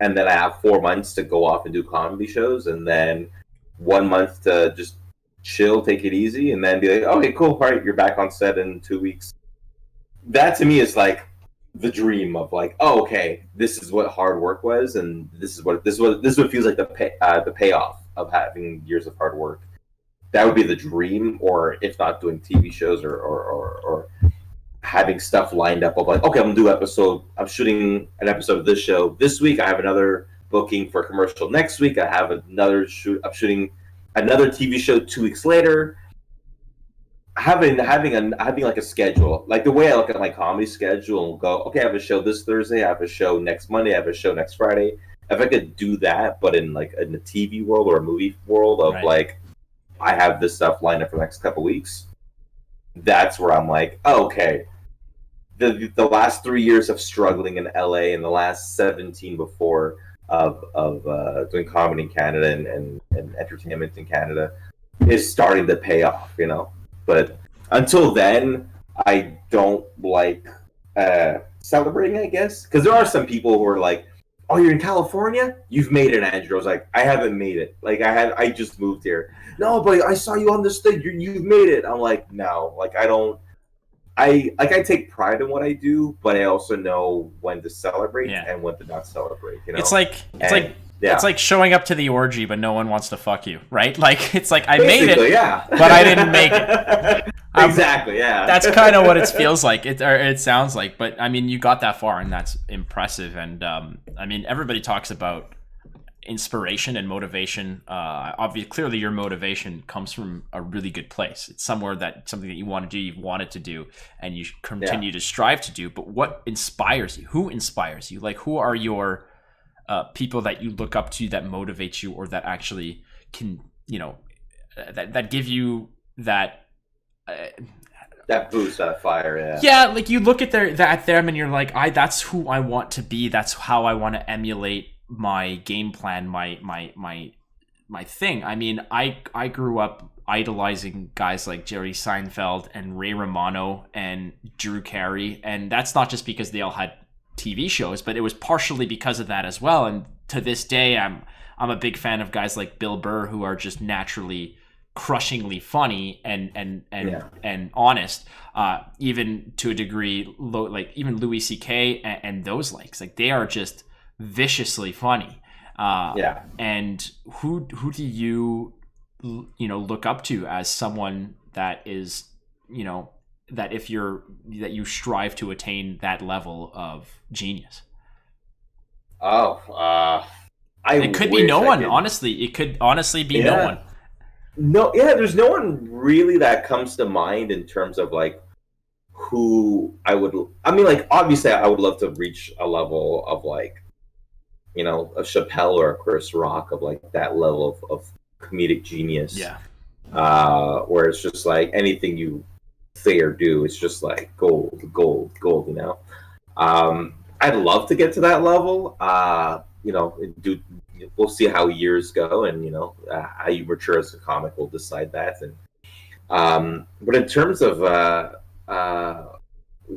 and then I have 4 months to go off and do comedy shows, and then 1 month to just chill, take it easy, and then be like, okay, cool, all right, you're back on set in 2 weeks. That to me is like the dream of like, oh, okay, this is what hard work was, and this is what it feels like, the payoff of having years of hard work. That would be the dream, or if not, doing TV shows or having stuff lined up of like, okay, I'm shooting an episode of this show this week. I have another booking for a commercial next week. I have another shoot. I'm shooting another TV show 2 weeks later. Having like a schedule, like the way I look at my comedy schedule and go, okay, I have a show this Thursday, I have a show next Monday, I have a show next Friday. If I could do that, but in the TV world or a movie world of like, I have this stuff lined up for the next couple weeks, that's where I'm like, oh, okay, the last 3 years of struggling in LA and the last 17 before of doing comedy in Canada and entertainment in Canada is starting to pay off, you know. But until then, I don't like celebrating, I guess, because there are some people who are like, "Oh, you're in California? You've made it, Andrew." I was like, "I haven't made it. Like, I just moved here." No, but I saw you on this thing. You've made it. I'm like, no, like I don't. I take pride in what I do, but I also know when to celebrate and when to not celebrate. You know, it's like showing up to the orgy, but no one wants to fuck you, right? Like, it's like, I made it, but I didn't make it. Exactly, yeah. That's kind of what it feels like, it sounds like. But I mean, you got that far, and that's impressive. And I mean, everybody talks about inspiration and motivation. Obviously, clearly, your motivation comes from a really good place. It's something that you want to do, you've wanted to do, and you continue to strive to do. But what inspires you? Who inspires you? Like, who are your people that you look up to, that motivate you, or that actually can, you know, that give you that boost, that fire, like you look at them and you're like, that's who I want to be. That's how I want to emulate my game plan, my thing. I mean, I grew up idolizing guys like Jerry Seinfeld and Ray Romano and Drew Carey, and that's not just because they all had TV shows, but it was partially because of that as well. And to this day, I'm a big fan of guys like Bill Burr, who are just naturally crushingly funny and honest, even to a degree, like even Louis C.K. and those likes, like they are just viciously funny. And who do you look up to as someone that is, you know, that you strive to attain that level of genius? It could be no one. Honestly, it could honestly be no one. No, yeah, there's no one really that comes to mind in terms of like who I mean, like, obviously I would love to reach a level of like, you know, a Chappelle or a Chris Rock, of like that level of comedic genius. Yeah. Where it's just like anything you say or do, it's just like gold, you know. I'd love to get to that level. You know, we'll see how years go, and you know, how you mature as a comic will decide that. And but in terms of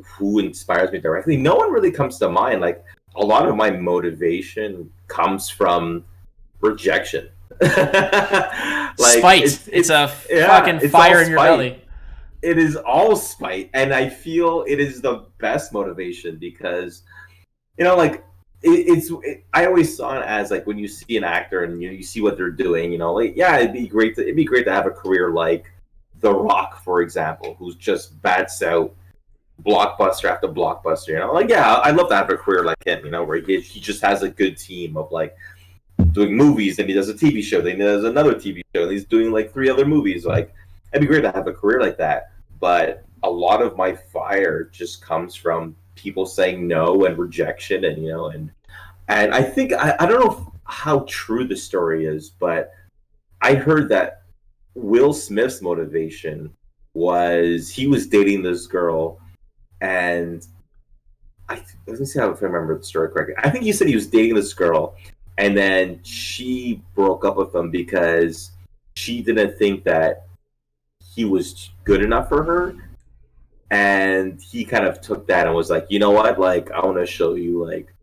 who inspires me directly, no one really comes to mind. Like, a lot of my motivation comes from rejection. Like, spite. It's a fucking fire in your belly. It is all spite, and I feel it is the best motivation because, you know, like, I always saw it as like when you see an actor and you see what they're doing, you know, like, yeah, it'd be great to have a career like The Rock, for example, who's just bats out blockbuster after blockbuster, you know, like, yeah, I'd love to have a career like him, you know, where he just has a good team of like doing movies, and he does a TV show, then he does another TV show, and he's doing like 3 other movies. Like, it'd be great to have a career like that. But a lot of my fire just comes from people saying no and rejection, and you know, and I think I don't know how true the story is, but I heard that Will Smith's motivation was he was dating this girl, and let me see if I remember the story correctly. I think he said he was dating this girl, and then she broke up with him because she didn't think that he was good enough for her. And he kind of took that and was like, you know what? Like, I want to show you like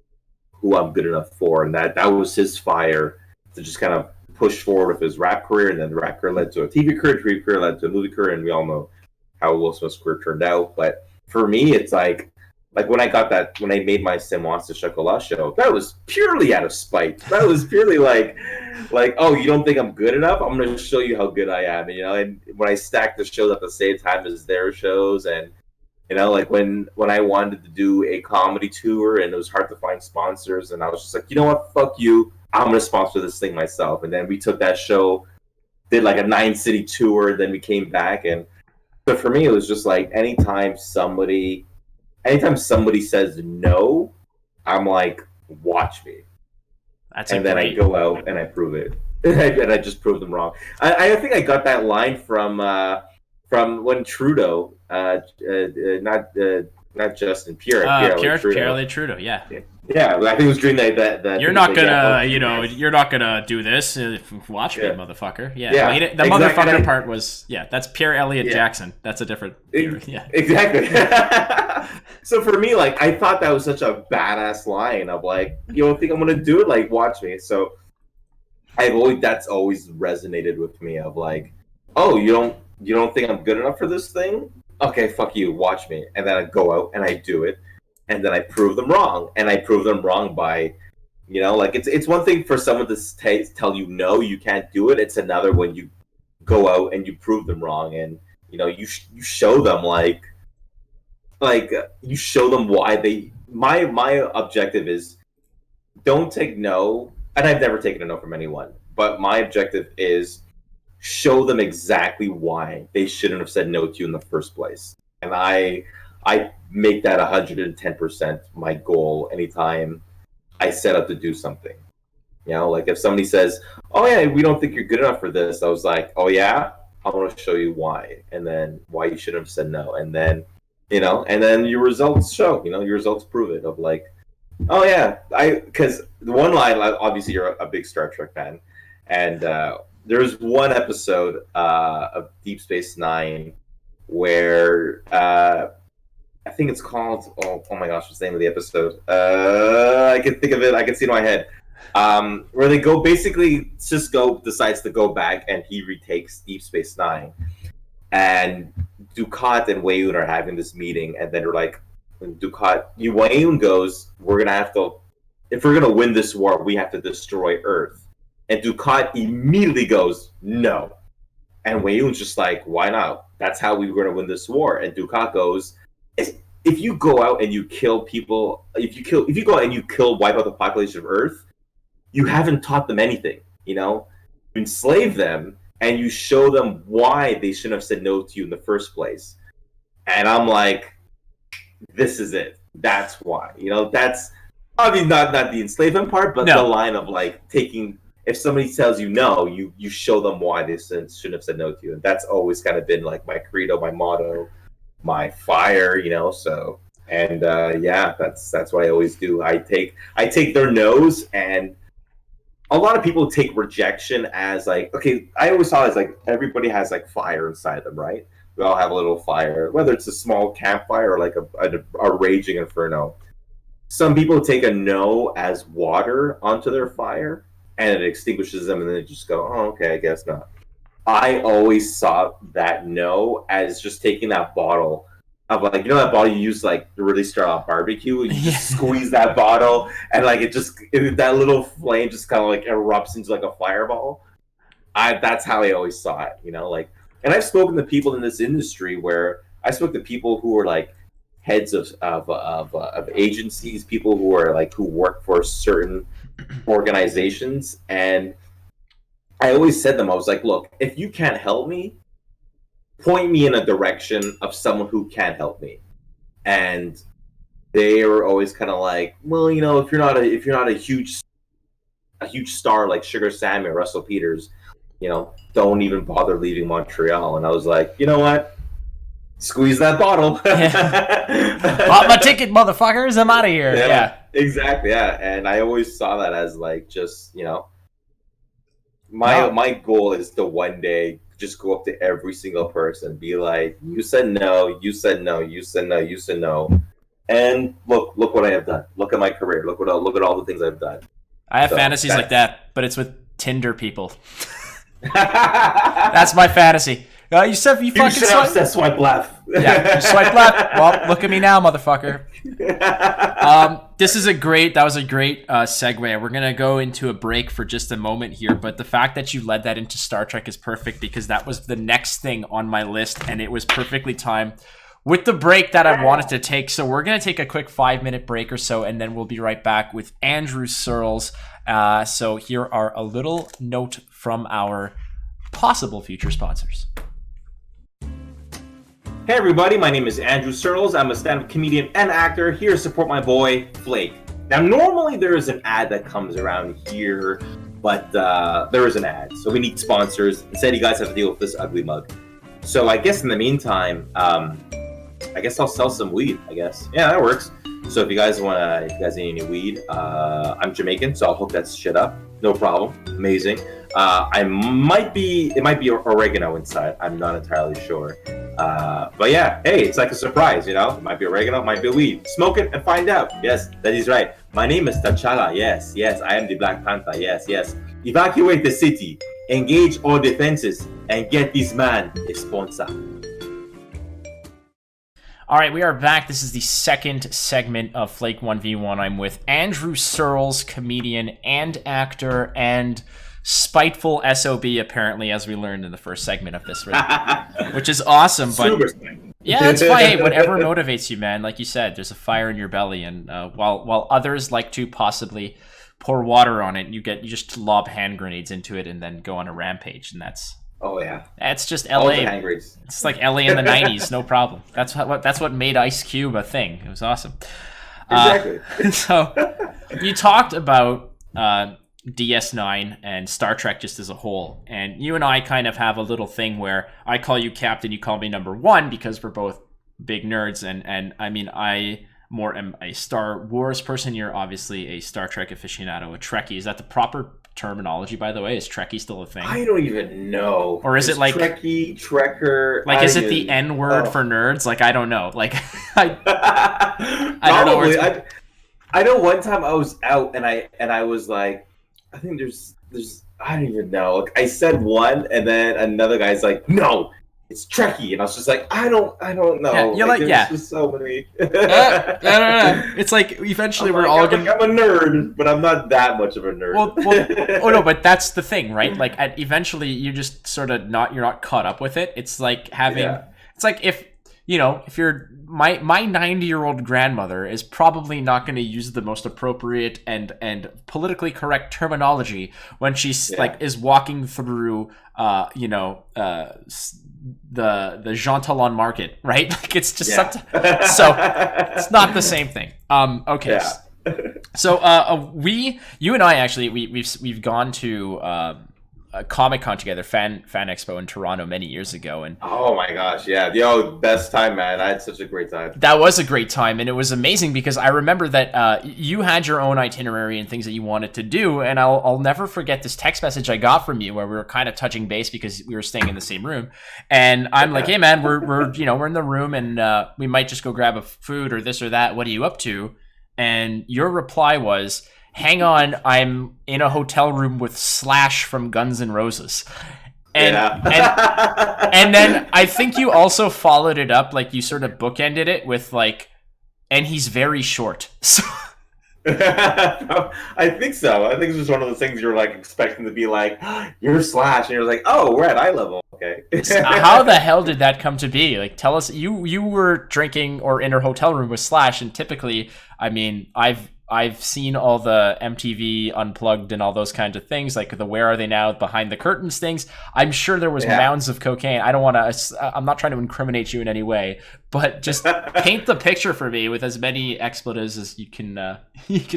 who I'm good enough for. And that was his fire to just kind of push forward with his rap career. And then the rap career led to a TV career led to a movie career. And we all know how Will Smith's career turned out. But for me, it's like when I made my Sim Wants to Chocolat show, that was purely out of spite. That was purely like, oh, you don't think I'm good enough? I'm going to show you how good I am. And, you know, and when I stacked the shows at the same time as their shows, and, you know, like when I wanted to do a comedy tour and it was hard to find sponsors, and I was just like, you know what? Fuck you. I'm going to sponsor this thing myself. And then we took that show, did like a 9-city tour, then we came back. And so for me, it was just like anytime somebody says no, I'm like, watch me. Then I go out and I prove it. And I just prove them wrong. I think I got that line from when Trudeau, not Justin, Pierre Trudeau, yeah. Yeah, I think it was during that. You're not gonna, you're not gonna do this. Watch me, motherfucker. Yeah. The exactly. Motherfucker part was, that's Pierre Elliott Jackson. That's a different. Yeah. Exactly. So for me, like, I thought that was such a badass line of like, you don't think I'm gonna do it? Like, watch me. So that's always resonated with me of like, oh, you don't think I'm good enough for this thing? Okay, fuck you, watch me. And then I go out and I do it, and then I prove them wrong. And I prove them wrong by, you know, like, it's one thing for someone to tell you no, you can't do it. It's another when you go out and you prove them wrong, and you know, you show them like you show them why they. My objective is, don't take no, and I've never taken a no from anyone, but my objective is show them exactly why they shouldn't have said no to you in the first place. And I make that 110% my goal anytime I set up to do something. You know, like if somebody says, oh yeah, we don't think you're good enough for this, I was like, oh yeah, I'm going to show you why, and then why you shouldn't have said no. And then, you know, and then your results show, you know, your results prove it of like, oh yeah, because the one line, obviously you're a big Star Trek fan, and there's one episode of Deep Space Nine where I think it's called, oh my gosh, what's the name of the episode? I can think of it, I can see it in my head. Where they go, basically Cisco decides to go back and he retakes Deep Space Nine. And Dukat and Wayun are having this meeting, and then they're like, Wayun goes, we're gonna have to, if we're gonna win this war, we have to destroy Earth. And Dukat immediately goes, no. And Wayun's just like, why not? that's how we were going to win this war. And Dukat goes, if you go out and you kill people, if you go out and you wipe out the population of Earth, you haven't taught them anything. You know, you enslave them and you show them why they shouldn't have said no to you in the first place. And I'm like, this is it. That's why. You know, that's obviously not the enslavement part, but the line of like taking. If somebody tells you no, you show them why they shouldn't have said no to you, and that's always kind of been like my credo, my motto, my fire. You know, so and yeah, that's what I always do. I take their no's, and a lot of people take rejection as like, okay, I always saw it as like everybody has like fire inside them, right? We all have a little fire, whether it's a small campfire or like a raging inferno. Some people take a no as water onto their fire, and it extinguishes them, and then they just go, oh, okay, I guess not. I always saw that no as just taking that bottle of like, you know that bottle you use like to really start off barbecue? You just squeeze that bottle, and like that little flame just kind of like erupts into like a fireball. That's how I always saw it, you know, like. And I've spoken to people in this industry where I spoke to people who were like heads of agencies, people who are like who work for certain organizations, and I always said to them, I was like, look, if you can't help me, point me in a direction of someone who can help me. And they were always kind of like, well, you know, if you're not a huge star like Sugar Sammy or Russell Peters, you know, don't even bother leaving Montreal. And I was like, you know what? Squeeze that bottle. Bought my ticket, motherfuckers. I'm out of here. Yeah. Exactly. Yeah. And I always saw that as like, just, you know, my goal is to one day just go up to every single person, be like, you said no, you said no, you said no, you said no. And look what I have done. Look at my career. Look at all the things I've done. I have fantasies like that, but it's with Tinder people. That's my fantasy. You said you fucking swipe left. Yeah, you swipe left. Well, look at me now, motherfucker. That was a great segue. We're gonna go into a break for just a moment here, but the fact that you led that into Star Trek is perfect because that was the next thing on my list, and it was perfectly timed with the break that I wanted to take. So we're gonna take a quick 5-minute break or so, and then we'll be right back with Andrew Searles. So here are a little note from our possible future sponsors. Hey everybody, my name is Andrew Searles. I'm a stand-up comedian and actor here to support my boy, Flake. Now, normally there is an ad that comes around here, but there is an ad, so we need sponsors. Instead, you guys have to deal with this ugly mug. So I guess in the meantime, I guess I'll sell some weed, I guess. Yeah, that works. So if you guys need any weed, I'm Jamaican, so I'll hook that shit up. No problem. Amazing. It might be oregano inside. I'm not entirely sure. But yeah, hey, it's like a surprise, you know? It might be oregano, it might be weed. Smoke it and find out. Yes, that is right. My name is T'Challa. Yes, I am the Black Panther. Yes. Evacuate the city, engage all defenses, and get this man a sponsor. All right, we are back. This is the second segment of Flake 1v1. I'm with Andrew Searles, comedian and actor and spiteful SOB, apparently, as we learned in the first segment of this, which is awesome. But yeah, it's fine. Hey, whatever motivates you, man. Like you said, there's a fire in your belly, and while others like to possibly pour water on it, you just lob hand grenades into it and then go on a rampage, and that's. Oh yeah, it's just LA. It's like LA in the '90s, no problem. That's what made Ice Cube a thing. It was awesome. Exactly. So you talked about DS9 and Star Trek just as a whole, and you and I kind of have a little thing where I call you Captain, you call me Number One because we're both big nerds, and I mean I more am a Star Wars person. You're obviously a Star Trek aficionado, a Trekkie. Is that the proper terminology, by the way? Is Trekkie still a thing? I don't even know. Or is it like Trekkie, Trekker? Like, is it the N word for nerds? Like, I don't know. Like, I don't know. Where I know one time I was out and I was like, I think there's I don't even know. Like, I said one, and then another guy's like, no, it's Trekkie, and I was just like, I don't know. Yeah, you're like there's just so many. I don't know. It's like eventually we're all gonna. I'm a nerd, but I'm not that much of a nerd. Well, oh no, but that's the thing, right? Like, eventually you're just sort of you're not caught up with it. It's like having It's like if you're my 90-year-old grandmother is probably not going to use the most appropriate and politically correct terminology when she's like is walking through the Jean Talon market, right? Like it's just so it's not the same thing. Okay. Yeah. So you and I actually we've gone to a Comicon together, fan expo in Toronto many years ago, and oh my gosh, yeah, best time, man! I had such a great time. That was a great time, and it was amazing because I remember that you had your own itinerary and things that you wanted to do, and I'll never forget this text message I got from you where we were kind of touching base because we were staying in the same room, and I'm like, hey man, we're in the room and we might just go grab a food or this or that. What are you up to? And your reply was, hang on, I'm in a hotel room with Slash from Guns N' Roses. And then I think you also followed it up, like you sort of bookended it with like, and he's very short. So I think so. I think it's just one of those things you're like expecting to be like, you're Slash, and you're like, oh, we're at eye level. Okay. How the hell did that come to be? Like, tell us. You were drinking or in a hotel room with Slash, and typically, I mean, I've seen all the MTV Unplugged and all those kinds of things, like the Where Are They Now behind the curtains things. I'm sure there was mounds of cocaine. I'm not trying to incriminate you in any way, but just paint the picture for me with as many expletives as you can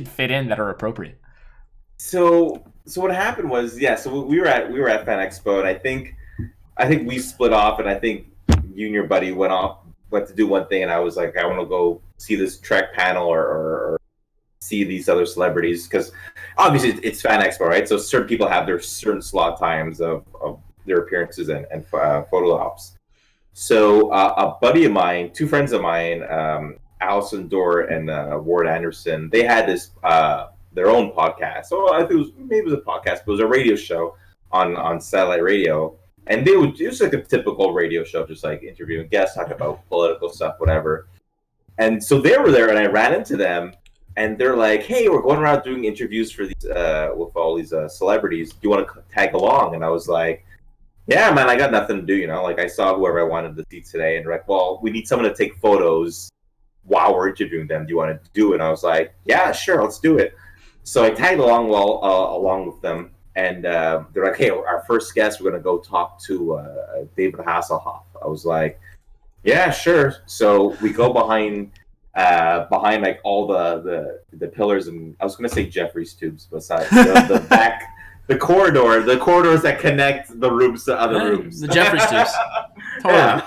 fit in that are appropriate. So what happened was, so we were at Fan Expo, and I think we split off, and I think you and your buddy went to do one thing, and I was like, I want to go see this Trek panel or see these other celebrities, because obviously it's Fan Expo, right? So certain people have their certain slot times of their appearances and photo ops. So a buddy of mine, two friends of mine, Allison Dorr and Ward Anderson, they had this their own podcast. So I think it was a podcast, but it was a radio show on satellite radio, and it was like a typical radio show, just like interviewing guests, talking about political stuff, whatever. And so they were there, and I ran into them. And they're like, hey, we're going around doing interviews for these with all these celebrities. Do you want to tag along? And I was like, yeah, man, I got nothing to do, Like, I saw whoever I wanted to see today. And they're like, well, we need someone to take photos while we're interviewing them. Do you want to do it? And I was like, yeah, sure, let's do it. So I tagged along along with them. And they're like, hey, our first guest, we're going to go talk to David Hasselhoff. I was like, yeah, sure. So we go behind like all the pillars, and I was going to say Jeffrey's tubes, but it's not, the back, the corridors that connect the rooms to other rooms. The Jeffrey's tubes. Totally.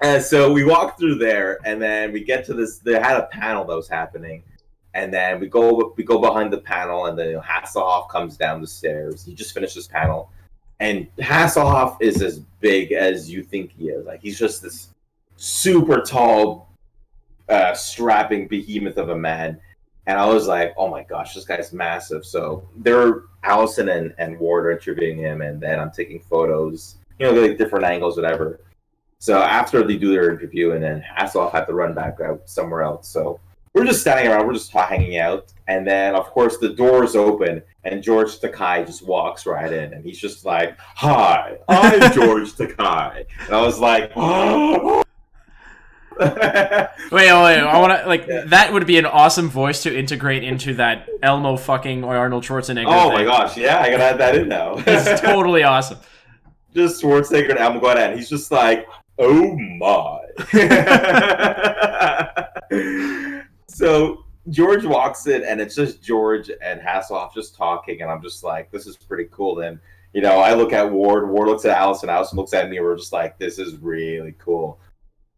And so we walk through there, and then we get to this. They had a panel that was happening, and then we go behind the panel, and then Hasselhoff comes down the stairs. He just finished this panel, and Hasselhoff is as big as you think he is. Like, he's just this super tall, strapping behemoth of a man. And I was like, oh my gosh, this guy's massive. So Allison and Ward are interviewing him, and then I'm taking photos, like different angles, whatever. So after they do their interview, and then Hasselhoff had to run back out somewhere else. So we're just standing around, we're just hanging out. And then, of course, the doors open, and George Takei just walks right in. And he's just like, hi, I'm George Takei. And I was like, oh. wait, I want to that would be an awesome voice to integrate into that Elmo fucking or Arnold Schwarzenegger Oh thing. My gosh, yeah, I gotta add that in now. It's totally awesome. Just Schwarzenegger and Elmo going in. He's just like, oh my. So George walks in, and it's just George and Hasselhoff just talking, and I'm just like, this is pretty cool. Then I look at Ward looks at Allison looks at me, and we're just like, this is really cool.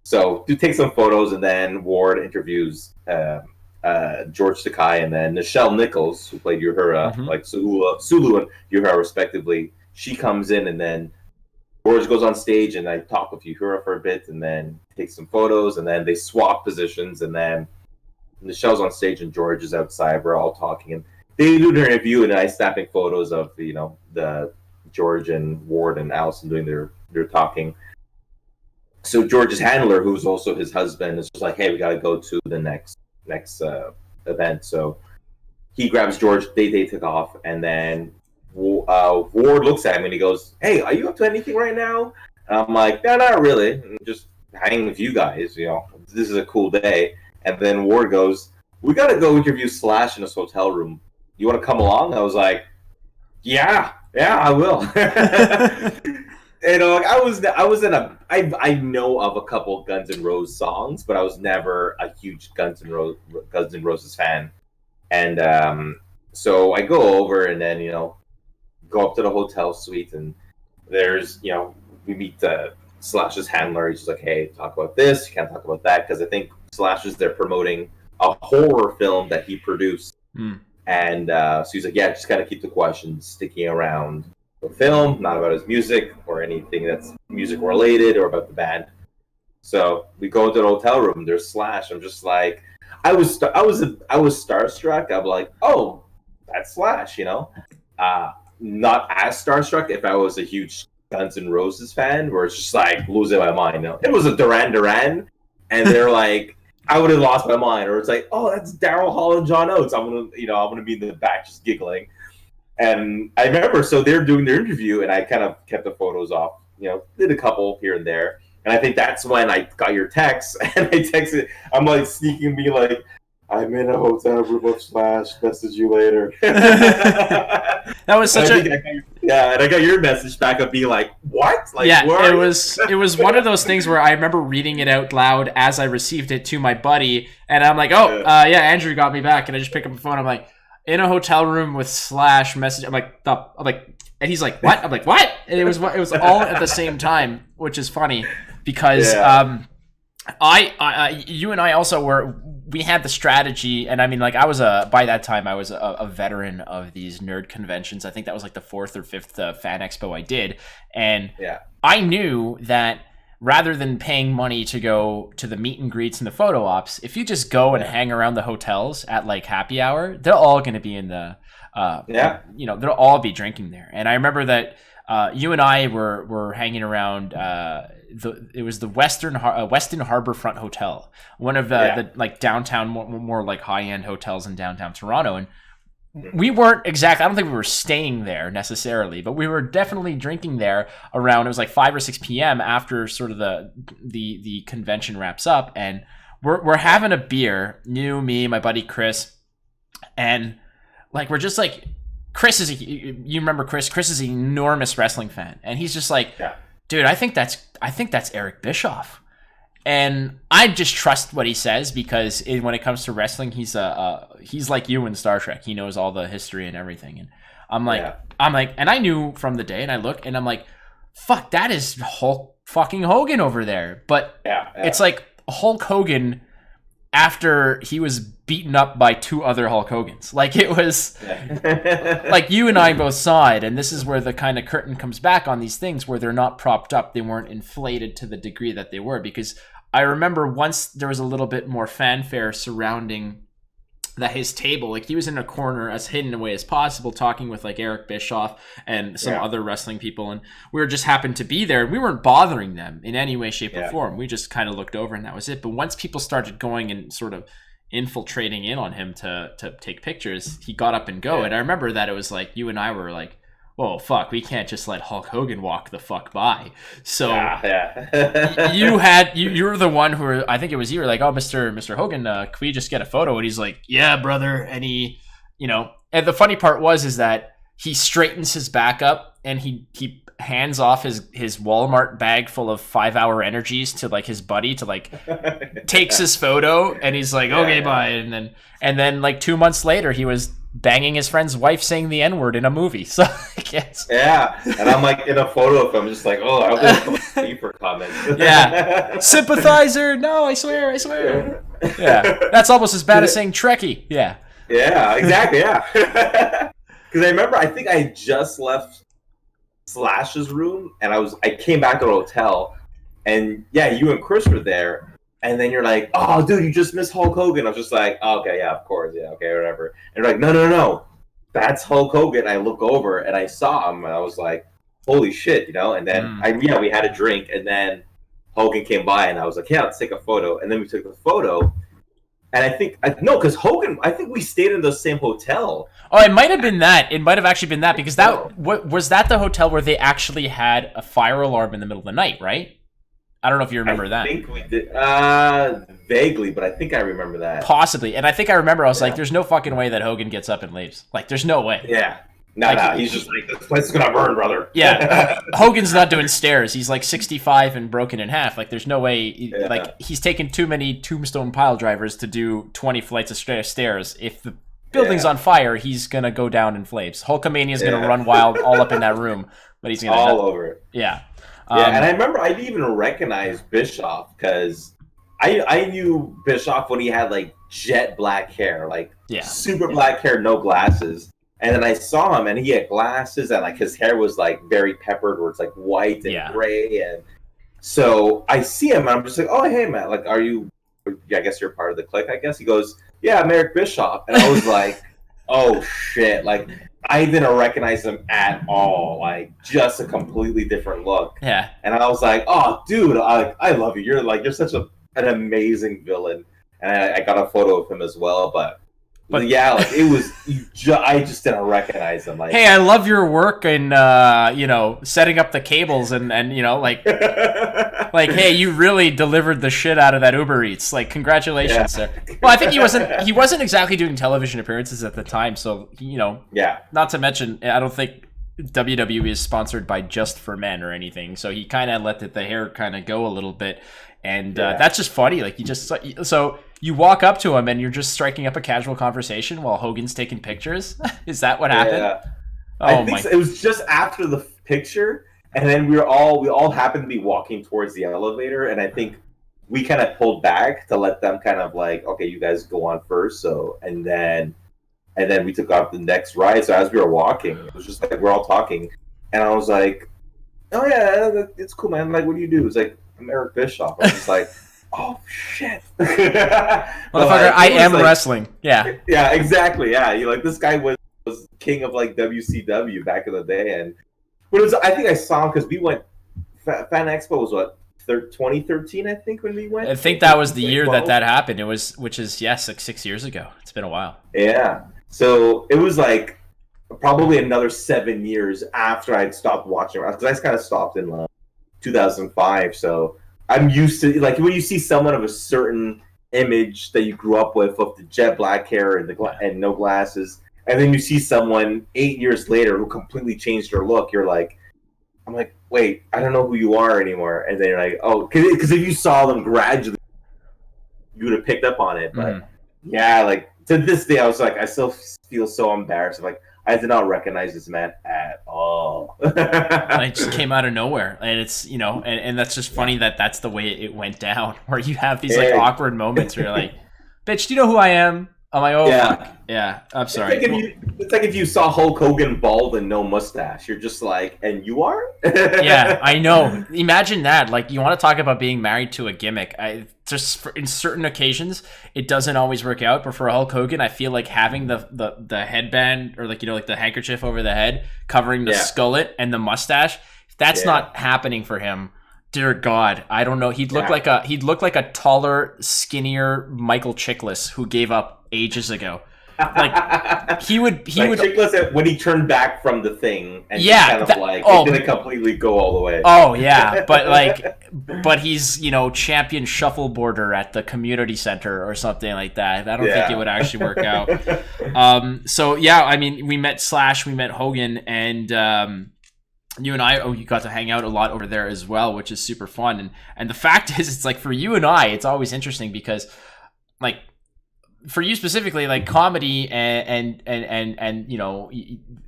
So do take some photos, and then Ward interviews George Takei, and then Nichelle Nichols, who played Uhura, like Sulu and Uhura respectively. She comes in, and then George goes on stage, and I talk with Uhura for a bit, and then take some photos, and then they swap positions, and then Nichelle's on stage, and George is outside. We're all talking, and they do their interview, and I snapping photos of the George and Ward and Allison doing their talking. So George's handler, who's also his husband, is just like, hey, we got to go to the next event. So he grabs George. They take off, and then Ward looks at him and he goes, hey, are you up to anything right now? And I'm like, no, not really. I'm just hanging with you guys. This is a cool day. And then Ward goes, we got to go interview Slash in this hotel room. You want to come along? I was like, yeah, I will. Like I know of a couple Guns N' Roses songs, but I was never a huge Guns N' Roses fan. And so I go over and then go up to the hotel suite, and there's we meet Slash's handler. He's just like, hey, talk about this. You can't talk about that, because I think Slash is there promoting a horror film that he produced. And so he's like, yeah, just gotta keep the questions sticking around the film, not about his music or anything that's music related or about the band. So we go into the hotel room. There's Slash. I'm just like, I was starstruck. I'm like, oh, that's Slash. Not as starstruck if I was a huge Guns N' Roses fan, where it's just like losing my mind. It was a Duran, and they're like, I would have lost my mind. Or it's like, oh, that's Daryl Hall and John Oates. I'm gonna be in the back just giggling. And I remember, so they're doing their interview, and I kind of kept the photos off. Did a couple here and there. And I think that's when I got your text, and I texted. I'm like sneaking, be like, I'm in a hotel room with Slash. Message you later. That was such and I got your message back of being like, what? Like, yeah, what? it was one of those things where I remember reading it out loud as I received it to my buddy, and I'm like, yeah, Andrew got me back, and I just pick up the phone. I'm like, in a hotel room with Slash. Message. I'm like, and he's like, what? I'm like, what? And it was all at the same time, which is funny because you and I also we had the strategy, and I mean, like, by that time I was a veteran of these nerd conventions. I think that was like the 4th or 5th fan expo I did, and I knew that rather than paying money to go to the meet and greets and the photo ops, if you just go and hang around the hotels at like happy hour, they're all going to be in the they'll all be drinking there. And I remember that you and I were hanging around it was the Westin Harborfront Hotel, one of the like downtown more like high-end hotels in downtown Toronto. And we weren't exactly, I don't think we were staying there necessarily, but we were definitely drinking there around, it was like 5 or 6 p.m. after sort of the convention wraps up, and we're having a beer, me, my buddy Chris, and like we're just like, you remember Chris is an enormous wrestling fan, and he's just like, dude, I think that's Eric Bischoff. And I just trust what he says, because when it comes to wrestling, he's like you in Star Trek. He knows all the history and everything. And I'm like, and I knew from the day, and I look, and I'm like, fuck, that is Hulk fucking Hogan over there. But it's like Hulk Hogan after he was beaten up by 2 other Hulk Hogans. Like, it was like, you and I both saw it, and this is where the kind of curtain comes back on these things, where they're not propped up, they weren't inflated to the degree that they were. Because I remember once there was a little bit more fanfare surrounding his table, like he was in a corner as hidden away as possible, talking with like Eric Bischoff and some other wrestling people, and we were just happened to be there. We weren't bothering them in any way, shape, or form. We just kind of looked over, and that was it. But once people started going and sort of infiltrating in on him to take pictures, he got up and go. And I remember that it was like, you and I were like, whoa, fuck, we can't just let Hulk Hogan walk the fuck by. So you were the one who I think it was you were like, oh, Mr. Hogan, can we just get a photo? And he's like, yeah, brother. And he, and the funny part is that he straightens his back up, and he hands off his Walmart bag full of 5-hour energies to like his buddy to like takes his photo, and he's like, okay, bye. And then like 2 months later, he was banging his friend's wife, saying the N-word in a movie. So I guess. And I'm like in a photo of him, just like, oh, I was going for comments. Sympathizer. No, I swear. That's almost as bad as saying Trekkie. Exactly. Because I remember, I think I just left Slash's room, and I came back to the hotel, and you and Chris were there. And then you're like, oh, dude, you just missed Hulk Hogan. I was just like, oh, okay, yeah, of course, yeah, okay, whatever. And you're like, no, that's Hulk Hogan. I look over, and I saw him, and I was like, holy shit, And then, we had a drink, and then Hogan came by, and I was like, yeah, let's take a photo. And then we took the photo, And I think no, because Hogan. I think we stayed in the same hotel. Oh, it might have been that. It might have actually been that because was that the hotel where they actually had a fire alarm in the middle of the night, right? I don't know if you remember that. I think we did vaguely, but I think I remember that. Possibly, and I think I remember. I was like, "There's no fucking way that Hogan gets up and leaves. Like, there's no way." Yeah. No, he's just like, this place is gonna burn, brother. Yeah, Hogan's not doing stairs. He's like 65 and broken in half. Like, there's no way. Like, he's taken too many tombstone pile drivers to do 20 flights of stairs. If the building's on fire, he's gonna go down in flames. Hulkamania's gonna run wild all up in that room, but he's gonna all over it. Yeah. And I remember I didn't even recognize Bischoff because I knew Bischoff when he had like jet black hair, like super black hair, no glasses. And then I saw him, and he had glasses, and like his hair was like very peppered, where it's like white and gray. And so I see him, and I'm just like, "Oh, hey, man! Like, are you? I guess you're part of the clique. I guess." He goes, "Yeah, I'm Eric Bischoff," and I was like, "Oh shit!" Like I didn't recognize him at all. Like just a completely different look. Yeah. And I was like, "Oh, dude, I love you. You're such an amazing villain." And I got a photo of him as well, but yeah, like it was. I just didn't recognize him. Like, hey, I love your work in setting up the cables and like like, hey, you really delivered the shit out of that Uber Eats. Like, congratulations, sir. Well, I think he wasn't exactly doing television appearances at the time, so Not to mention, I don't think WWE is sponsored by Just for Men or anything, so he kind of let the hair kind of go a little bit, and that's just funny. Like, you walk up to him and you're just striking up a casual conversation while Hogan's taking pictures. Is that what happened? Yeah. I think so. It was just after the picture, and then we all happened to be walking towards the elevator, and I think we kind of pulled back to let them kind of like, okay, you guys go on first. So and then we took off the next ride. So as we were walking, it was just like we're all talking, and I was like, "Oh yeah, it's cool, man. Like, what do you do?" It's like, "I'm Eric Bischoff." I was just like, "Oh shit, motherfucker! Like, I am like, wrestling." Yeah, yeah, exactly. Yeah, this guy was king of like WCW back in the day, and but it was. I think I saw him because we went. Fan Expo was what 2013, I think, when we went. I think that was the year that happened. It was, which is like 6 years ago. It's been a while. Yeah, so it was like probably another 7 years after I'd stopped watching because I kind of stopped in 2005. So. I'm used to, like, when you see someone of a certain image that you grew up with the jet black hair and and no glasses, and then you see someone 8 years later who completely changed their look, I'm like, wait, I don't know who you are anymore. And then you're like, oh, because if you saw them gradually, you would have picked up on it. But yeah, like, to this day, I was like, I still feel so embarrassed. Like, I did not recognize this man at all. And it just came out of nowhere. And it's, and that's just funny that that's the way it went down, where you have these like awkward moments where you're like, bitch, do you know who I am? I'm like, oh, fuck. Yeah, I'm sorry. It's like if you saw Hulk Hogan bald and no mustache. You're just like, and you are? Yeah, I know. Imagine that. Like, you want to talk about being married to a gimmick. In certain occasions, it doesn't always work out. But for Hulk Hogan, I feel like having the headband or like the handkerchief over the head covering the skullet and the mustache, if that's not happening for him, dear God, I don't know. He'd look like a taller, skinnier Michael Chiklis who gave up ages ago. Like he would Chiklis when he turned back from the thing and it didn't completely go all the way. Oh yeah, but he's champion shuffleboarder at the community center or something like that. I don't think it would actually work out. So yeah, I mean, we met Slash, we met Hogan, and you and I, you got to hang out a lot over there as well, which is super fun. And the fact is, it's like for you and I, it's always interesting because, like, for you specifically, like comedy and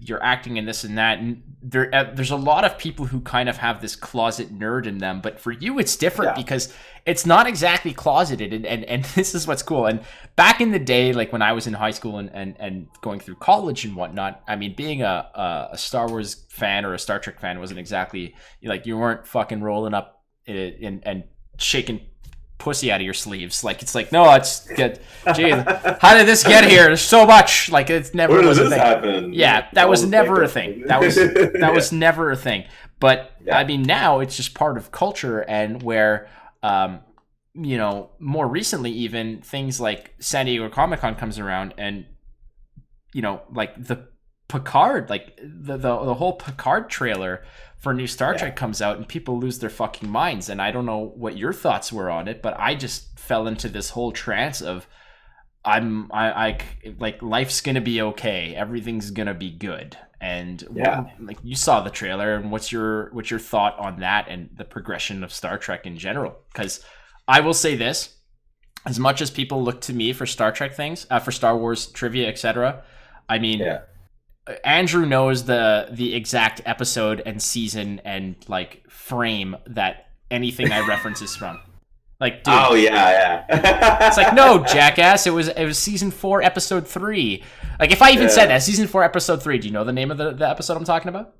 you're acting in this and that, and there's a lot of people who kind of have this closet nerd in them, but for you it's different because it's not exactly closeted, and this is what's cool. And back in the day, like when I was in high school and going through college and whatnot, I mean, being a Star Wars fan or a Star Trek fan wasn't exactly, like, you weren't fucking rolling up and shaking pussy out of your sleeves. Like, it's like, no, it's good. Gee, how did this get here? There's so much. Like, it's never was a thing. Happen? Yeah, that was never a thing. That was never a thing. But I mean, now it's just part of culture, and where more recently, even things like San Diego Comic-Con comes around, and like the Picard, like the whole Picard trailer for new Star Trek comes out, and people lose their fucking minds. And I don't know what your thoughts were on it, but I just fell into this whole trance of I like life's gonna be okay, everything's gonna be good. And like, you saw the trailer, and what's your thought on that and the progression of Star Trek in general? Because I will say this, as much as people look to me for Star Trek things, for Star Wars trivia, etc., I mean, Andrew knows the exact episode and season and like frame that anything I reference is from. Like, dude. Oh yeah. It's like, no, jackass. It was season 4, episode 3. Like, if I even said that, season 4, episode 3. Do you know the name of the episode I'm talking about?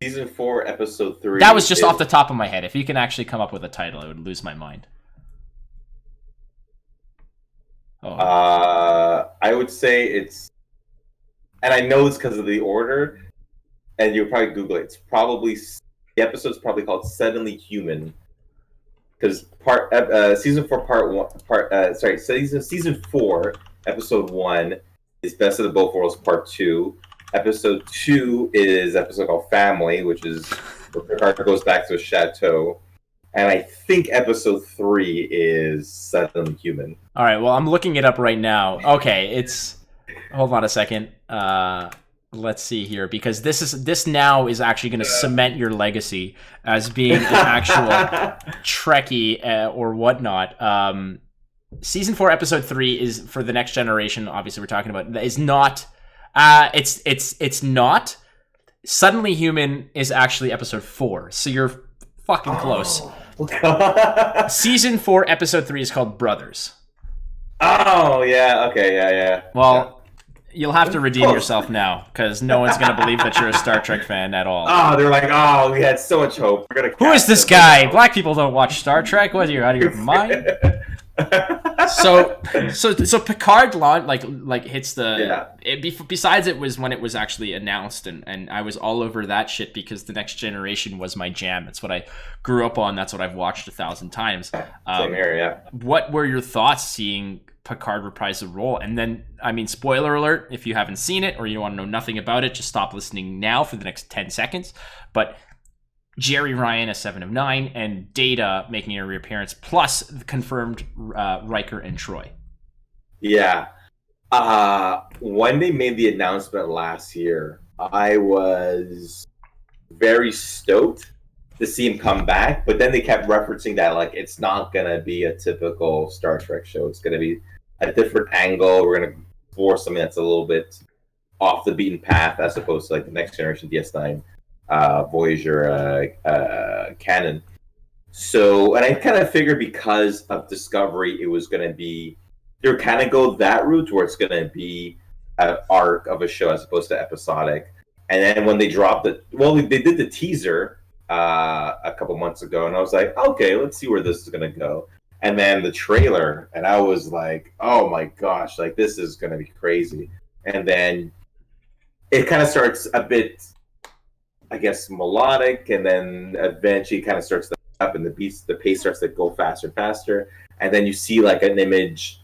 Season 4, episode 3. That was just off the top of my head. If you can actually come up with a title, I would lose my mind. I would say it's, and I know this because of the order, and you'll probably Google it. It's probably, the episode's probably called Suddenly Human, because season 4, episode 1 is Best of the Both Worlds Part 2. Episode 2 is an episode called Family, which is where Picard goes back to a chateau. And I think episode 3 is Suddenly Human. All right, well, I'm looking it up right now. Okay, it's... Hold on a second. Let's see here, because this now is actually going to cement your legacy as being an actual Trekkie or whatnot. Season 4, episode 3 is for the next generation. Obviously, we're talking about is not. It's not. Suddenly Human is actually episode 4, so you're fucking close. Season 4, episode 3 is called Brothers. Oh yeah, okay, yeah. Well, you'll have to redeem yourself now, because no one's going to believe that you're a Star Trek fan at all. Oh, they're like, oh, we had so much hope. Who is this guy? Black people don't watch Star Trek. What, are you out of your mind? So Picard like hits the besides it was when it was actually announced, and I was all over that shit because The Next Generation was my jam. It's what I grew up on. That's what I've watched 1,000 times. Same here, yeah. What were your thoughts seeing Picard reprise the role? And then, I mean, spoiler alert, if you haven't seen it or you want to know nothing about it, just stop listening now for the next 10 seconds. But Jerry Ryan as 7 of 9, and Data making a reappearance, plus the confirmed Riker and Troy. Yeah. When they made the announcement last year, I was very stoked to see him come back, but then they kept referencing that like it's not gonna be a typical Star Trek show. It's gonna be a different angle. We're gonna explore something that's a little bit off the beaten path as opposed to like the Next Generation DS9 Voyager canon. So, and I kind of figured because of Discovery, it was going to be, they were kind of go that route where it's going to be an arc of a show as opposed to episodic. And then when they dropped it, well, they did the teaser a couple months ago, and I was like, okay, let's see where this is going to go. And then the trailer, and I was like, oh my gosh, like this is going to be crazy. And then it kind of starts a bit, I guess, melodic, and then eventually kind of starts to up, and the pace starts to go faster and faster, and then you see like an image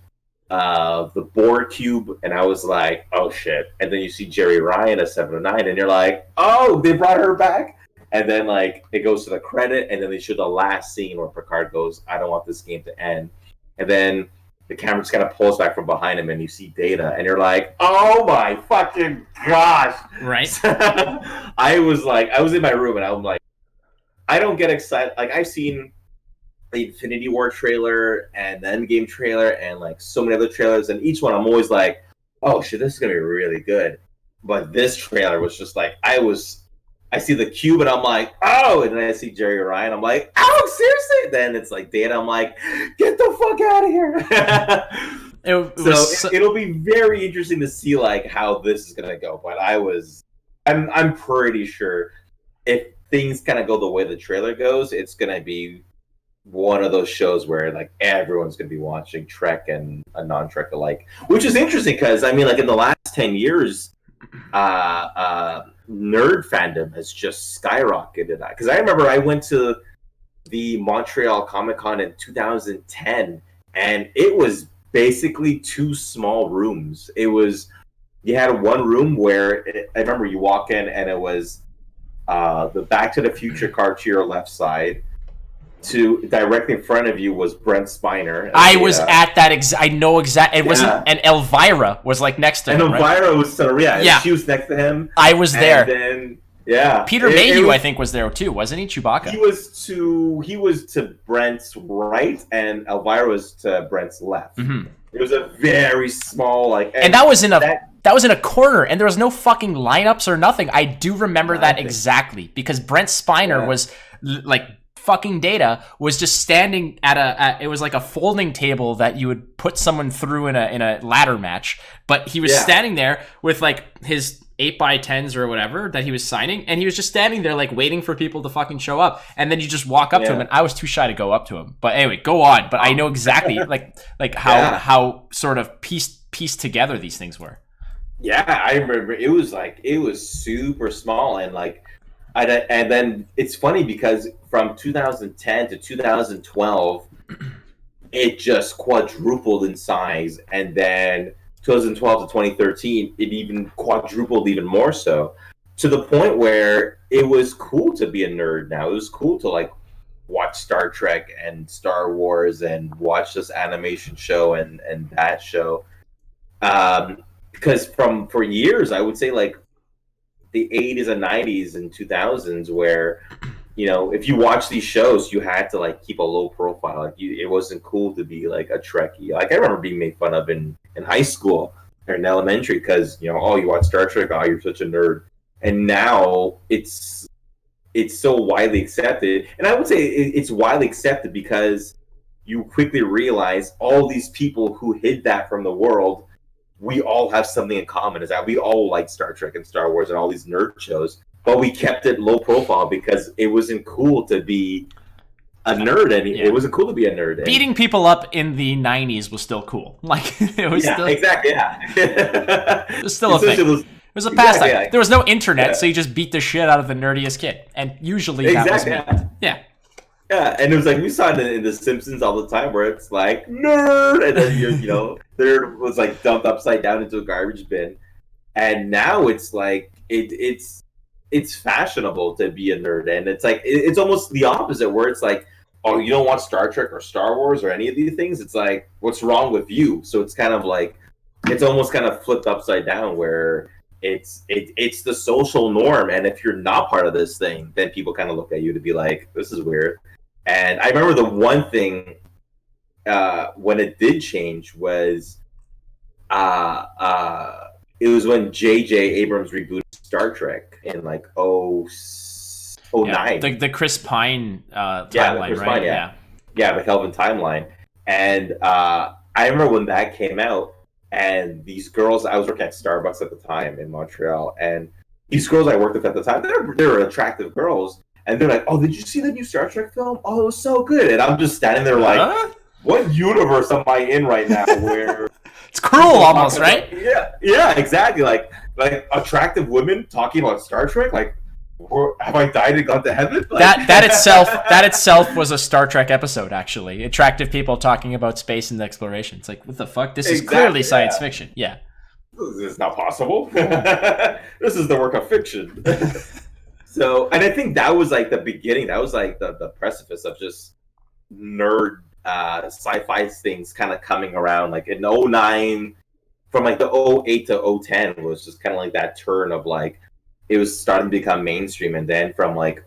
of the Borg cube, and I was like, oh shit. And then you see Jerry Ryan as 7 of 9, and you're like, oh, they brought her back. And then like it goes to the credit, and then they show the last scene where Picard goes, I don't want this game to end. And then the camera just kind of pulls back from behind him, and you see Data, and you're like, oh my fucking gosh. Right. I was in my room, and I'm like, I don't get excited. Like, I've seen the Infinity War trailer and the Endgame trailer and like so many other trailers, and each one I'm always like, oh shit, this is gonna be really good. But this trailer was just like, I see the cube and I'm like, oh, and then I see Jerry Ryan, I'm like, oh, seriously? Then it's like Data, I'm like, get the fuck out of here. It'll be very interesting to see like how this is gonna go. But I'm pretty sure if things kind of go the way the trailer goes, it's gonna be one of those shows where like everyone's gonna be watching Trek and a non-Trek alike, which is interesting because I mean, like in the last 10 years, nerd fandom has just skyrocketed. Because I remember I went to the Montreal Comic-Con in 2010, and it was basically two small rooms. You had one room where I remember you walk in and it was the Back to the Future car to your left side. To directly in front of you was Brent Spiner. I was at that I know exactly. It wasn't. And Elvira was like next to him. And Elvira right? was she was next to him. I was there. And then Peter Mayhew, I think, was there too, wasn't he? Chewbacca. He was to Brent's right, and Elvira was to Brent's left. Mm-hmm. It was a very small and that was in a corner, and there was no fucking lineups or nothing. I do remember that exactly because Brent Spiner was like. Fucking Data was just standing at it was like a folding table that you would put someone through in a ladder match, but he was standing there with like his 8x10s or whatever that he was signing, and he was just standing there like waiting for people to fucking show up, and then you just walk up to him, and I was too shy to go up to him. But anyway, go on. But I know exactly like how sort of pieced together these things were. Yeah, I remember it was super small and like. And then it's funny because from 2010 to 2012, it just quadrupled in size. And then 2012 to 2013, it even quadrupled even more so. To the point where it was cool to be a nerd now. It was cool to like watch Star Trek and Star Wars and watch this animation show and that show. Because for years, I would say like, the 80s and 90s and 2000s where, you know, if you watch these shows, you had to like keep a low profile. Like it wasn't cool to be like a Trekkie. Like I remember being made fun of in high school or in elementary because, you know, oh, you watch Star Trek, oh, you're such a nerd. And now it's so widely accepted. And I would say it's widely accepted because you quickly realize all these people who hid that from the world, we all have something in common, is that we all like Star Trek and Star Wars and all these nerd shows, but we kept it low profile because it wasn't cool to be a nerd. It wasn't cool to be a nerd. Beating people up in the 90s was still cool. Like it was still exactly. It was still a thing. It was a pastime. Yeah. There was no internet, so you just beat the shit out of the nerdiest kid, and usually that was me. Yeah. Yeah, and it was like we saw it in The Simpsons all the time, where it's like nerd, and then nerd was like dumped upside down into a garbage bin, and now it's like it's fashionable to be a nerd, and it's like it's almost the opposite, where it's like, oh, you don't watch Star Trek or Star Wars or any of these things. It's like, what's wrong with you? So it's kind of like it's almost kind of flipped upside down, where it's the social norm, and if you're not part of this thing, then people kind of look at you to be like, this is weird. And I remember the one thing when it did change was it was when J.J. Abrams rebooted Star Trek in like 09. The Chris Pine timeline, right? Pine, yeah, the Kelvin timeline. And I remember when that came out, and these girls, I was working at Starbucks at the time in Montreal, and these girls I worked with at the time, they were attractive girls. And they're like, oh, did you see the new Star Trek film? Oh, it was so good. And I'm just standing there like, what universe am I in right now where... It's cruel almost, right? Yeah, exactly. Like attractive women talking about Star Trek? Like, have I died and gone to heaven? Like... That itself was a Star Trek episode, actually. Attractive people talking about space and exploration. It's like, what the fuck? This is clearly science fiction. Yeah. This is not possible. This is the work of fiction. So, and I think that was like the beginning. That was like the precipice of just nerd sci-fi things kind of coming around. Like in 09, from like the 08 to 010 was just kind of like that turn of like, it was starting to become mainstream. And then from like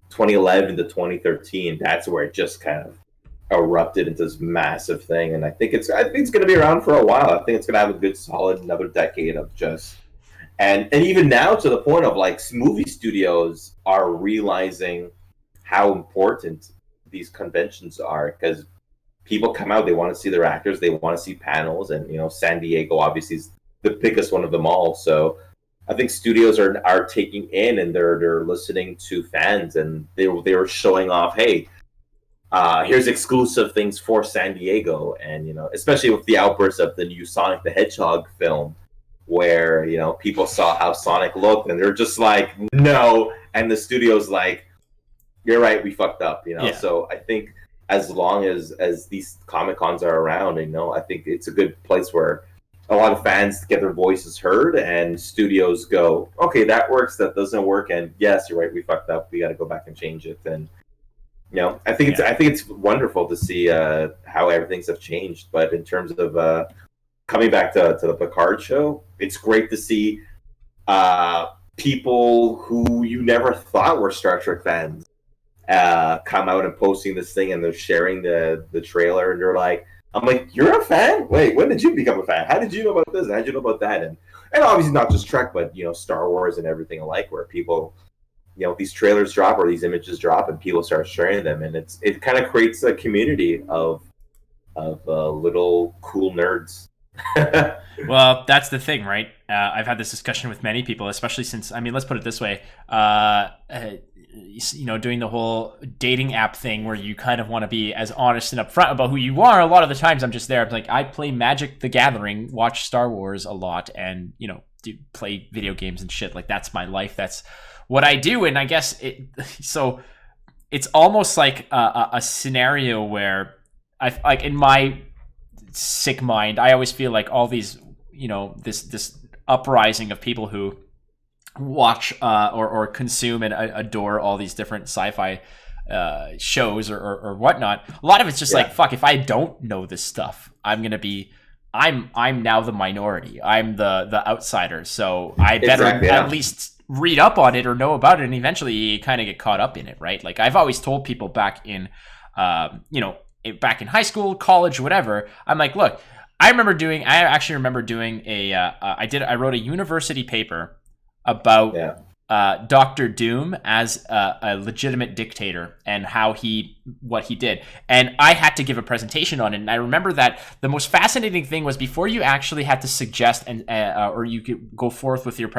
2011 to 2013, that's where it just kind of erupted into this massive thing. And I think it's going to be around for a while. I think it's going to have a good solid another decade of just... And even now, to the point of like movie studios are realizing how important these conventions are, because people come out, they want to see their actors, they want to see panels, and San Diego obviously is the biggest one of them all. So I think studios are taking in, and they're listening to fans, and they were showing off, hey, here's exclusive things for San Diego, and especially with the outburst of the new Sonic the Hedgehog film, where people saw how Sonic looked and they're just like, no, and the studio's like, you're right, we fucked up, you know. Yeah. So I think as long as these Comicons are around, you know, I think it's a good place where a lot of fans get their voices heard, and studios go, okay, that works, that doesn't work, and yes, you're right, we fucked up, we got to go back and change it. And you know, I think it's wonderful to see how everything's have changed. But in terms of coming back to the Picard show, it's great to see people who you never thought were Star Trek fans come out and posting this thing, and they're sharing the trailer, and they're like, I'm like, you're a fan? Wait, when did you become a fan? How did you know about this? How did you know about that? And obviously not just Trek, but you know, Star Wars and everything alike, where people, you know, these trailers drop or these images drop, and people start sharing them, and it kind of creates a community of little cool nerds. Well, that's the thing, right? I've had this discussion with many people, especially since, I mean, let's put it this way. You know, doing the whole dating app thing where you kind of want to be as honest and upfront about who you are. A lot of the times I'm just there. I'm like, I play Magic the Gathering, watch Star Wars a lot, and, you know, play video games and shit. Like, that's my life. That's what I do. And I guess so it's almost like a scenario where like in my sick mind, I always feel like all these, you know, this uprising of people who watch or consume and adore all these different sci-fi shows or whatnot. A lot of it's just like, fuck, if I don't know this stuff, I'm now the minority. I'm the outsider. So I better at least read up on it or know about it, and eventually you kind of get caught up in it, right? Like, I've always told people back in you know, back in high school, college, whatever, I'm like, look, I actually remember doing I wrote a university paper about Dr. Doom as a legitimate dictator and what he did. And I had to give a presentation on it. And I remember that the most fascinating thing was, before you actually had to suggest and or you could go forth with your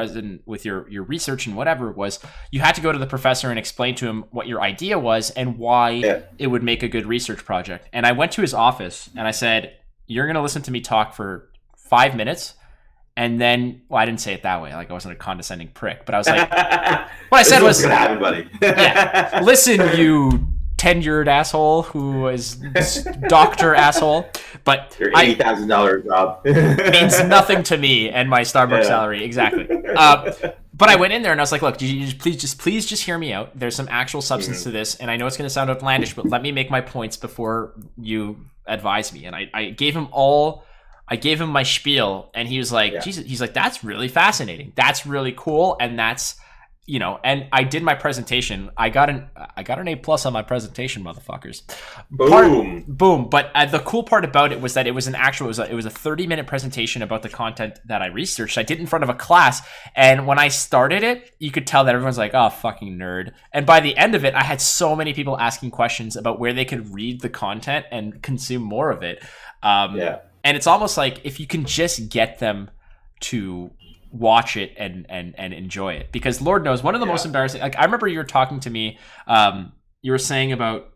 your research and whatever it was, you had to go to the professor and explain to him what your idea was and why it would make a good research project. And I went to his office and I said, you're going to listen to me talk for 5 minutes. And then, well, I didn't say it that way. Like, I wasn't a condescending prick, but I was like, what I said was, gonna happen, buddy. Yeah, listen, you tenured asshole who is doctor asshole, but your $80,000 job means nothing to me and my Starbucks salary. Exactly. But I went in there and I was like, look, please just hear me out. There's some actual substance to this, and I know it's going to sound outlandish, but let me make my points before you advise me. And I gave him my spiel, and he was like, Jesus, he's like, that's really fascinating. That's really cool. And that's, you know, and I did my presentation. I got an A+ on my presentation, motherfuckers. Boom. But the cool part about it was that it was a 30-minute presentation about the content that I researched. I did it in front of a class. And when I started it, you could tell that everyone's like, oh, fucking nerd. And by the end of it, I had so many people asking questions about where they could read the content and consume more of it. And it's almost like, if you can just get them to watch it and enjoy it, because Lord knows, one of the most embarrassing, like, I remember you were talking to me, you were saying about,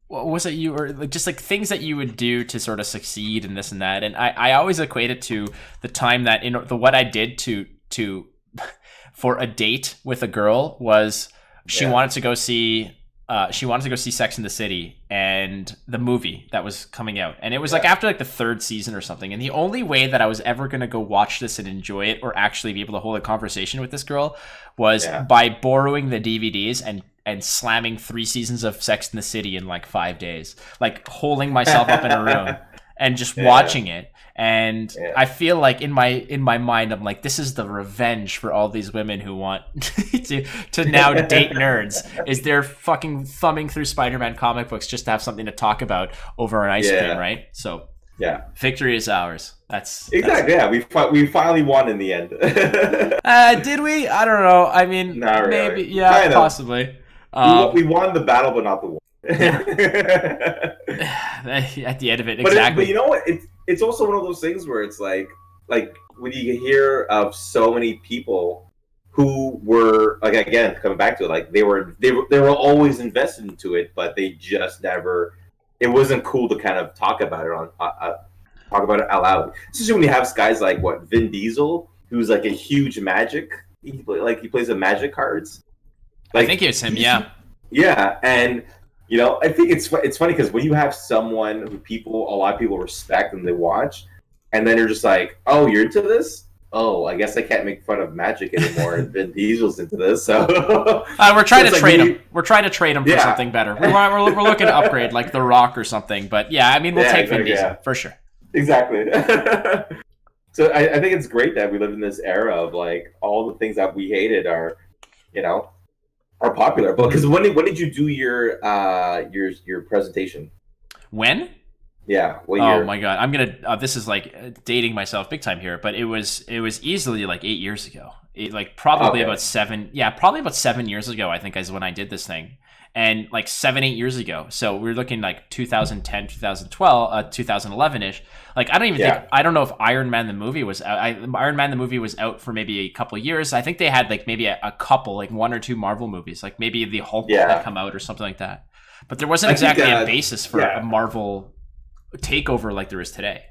what was it? You were like, just like things that you would do to sort of succeed and this and that. And I always equate it to the time that what I did to for a date with a girl was she wanted to go see Sex and the City and the movie that was coming out. And it was like after like the 3rd season or something. And the only way that I was ever going to go watch this and enjoy it, or actually be able to hold a conversation with this girl, was by borrowing the DVDs and slamming 3 seasons of Sex and the City in like 5 days, like holding myself up in a room and just watching it. And I feel like in my mind, I'm like, this is the revenge for all these women who want to now date nerds. Is they're fucking thumbing through Spider-Man comic books just to have something to talk about over an ice cream, right? So victory is ours. That's exactly. We finally won in the end. Did we? I don't know. I mean, not maybe, really. Kind of. Possibly. We won the battle, but not the war. At the end of it, exactly. But you know what? It's also one of those things where it's like when you hear of so many people who were, like, again, coming back to it, like they were always invested into it, but they just never. It wasn't cool to kind of talk about it talk about it out loud. Especially when you have guys like Vin Diesel, who's like a huge Magic. He plays the Magic cards. I think it's him. Yeah. Yeah, and you know, I think it's funny because when you have someone who a lot of people respect and they watch, and then you're just like, oh, you're into this? Oh, I guess I can't make fun of magic anymore. And Vin Diesel's into this, so we're trying to trade him. We're trying to trade him for something better. We're looking to upgrade, like The Rock or something. But yeah, I mean, we'll take Vin Diesel for sure. Exactly. So I think it's great that we live in this era of like all the things that we hated are, you know, are popular. But because when did you do your presentation? When? Yeah. What year? year? Oh my god, I'm gonna. This is like dating myself big time here, but it was easily like 8 years ago. Probably about 7. Yeah, probably about 7 years ago. I think is when I did this thing, and like 7-8 years ago. So we're looking like 2010, 2012, 2011 ish. Like I don't even think I don't know if Iron Man the movie was out. Iron Man the movie was out for maybe a couple of years. I think they had like maybe a couple, like 1 or 2 Marvel movies, like maybe the Hulk had come out or something like that. But there wasn't exactly a basis for a Marvel takeover like there is today.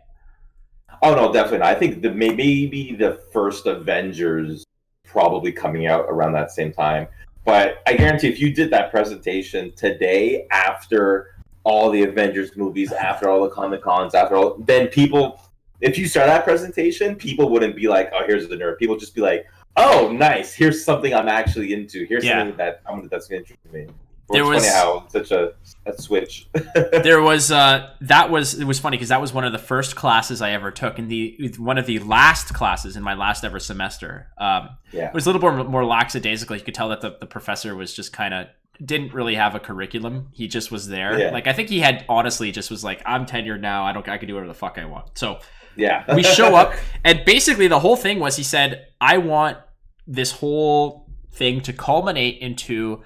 Oh no, definitely not. I think maybe the first Avengers probably coming out around that same time. But I guarantee if you did that presentation today, after all the Avengers movies, after all the Comicons, then people, if you start that presentation, people wouldn't be like, oh, here's the nerd. People would just be like, oh, nice. Here's something I'm actually into. Here's something that's going to interest me. It was funny how such a switch. There was it was funny because that was one of the first classes I ever took, and one of the last classes in my last ever semester. It was a little more lackadaisical. You could tell that the professor was just kind of didn't really have a curriculum. He just was there. Yeah. Like I think he had honestly just was like, I'm tenured now. I can do whatever the fuck I want. So we show up, and basically the whole thing was he said, I want this whole thing to culminate into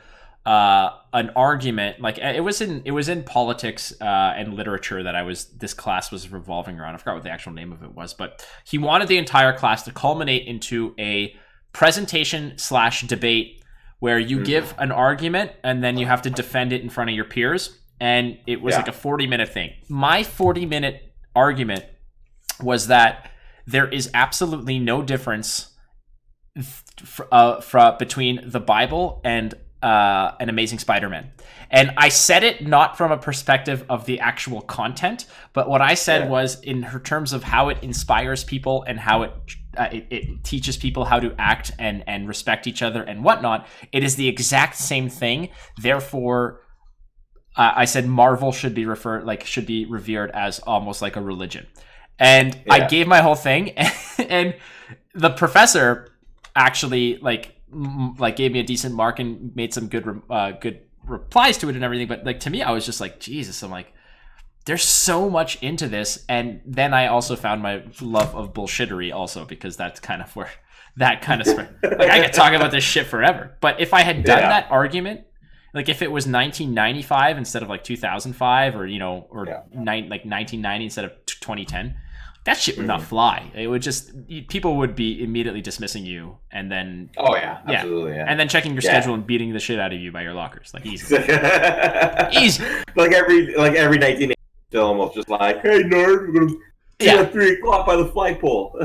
an argument. Like it was in politics and literature that this class was revolving around. I forgot what the actual name of it was, but he wanted the entire class to culminate into a presentation / debate where you give an argument and then you have to defend it in front of your peers. And it was like a 40-minute thing. My 40-minute argument was that there is absolutely no difference between the Bible and an Amazing Spider-Man. And I said it not from a perspective of the actual content, but what I said was in terms of how it inspires people and how it teaches people how to act and respect each other and whatnot. It is the exact same thing. Therefore, I said Marvel should be revered as almost like a religion. And I gave my whole thing, and the professor actually gave me a decent mark and made some good replies to it and everything. But like to me, I was just like, Jesus, I'm like, there's so much into this. And then I also found my love of bullshittery also, because that's kind of where that kind of like I could talk about this shit forever. But if I had done that argument, like if it was 1995 instead of like 2005 or 1990 instead of 2010, that shit would not fly. It would just, people would be immediately dismissing you, and then absolutely, and then checking your schedule and beating the shit out of you by your lockers, like easy, easy. Like every 1980 film of just like, hey nerd, we're gonna see at 3:00 by the flagpole.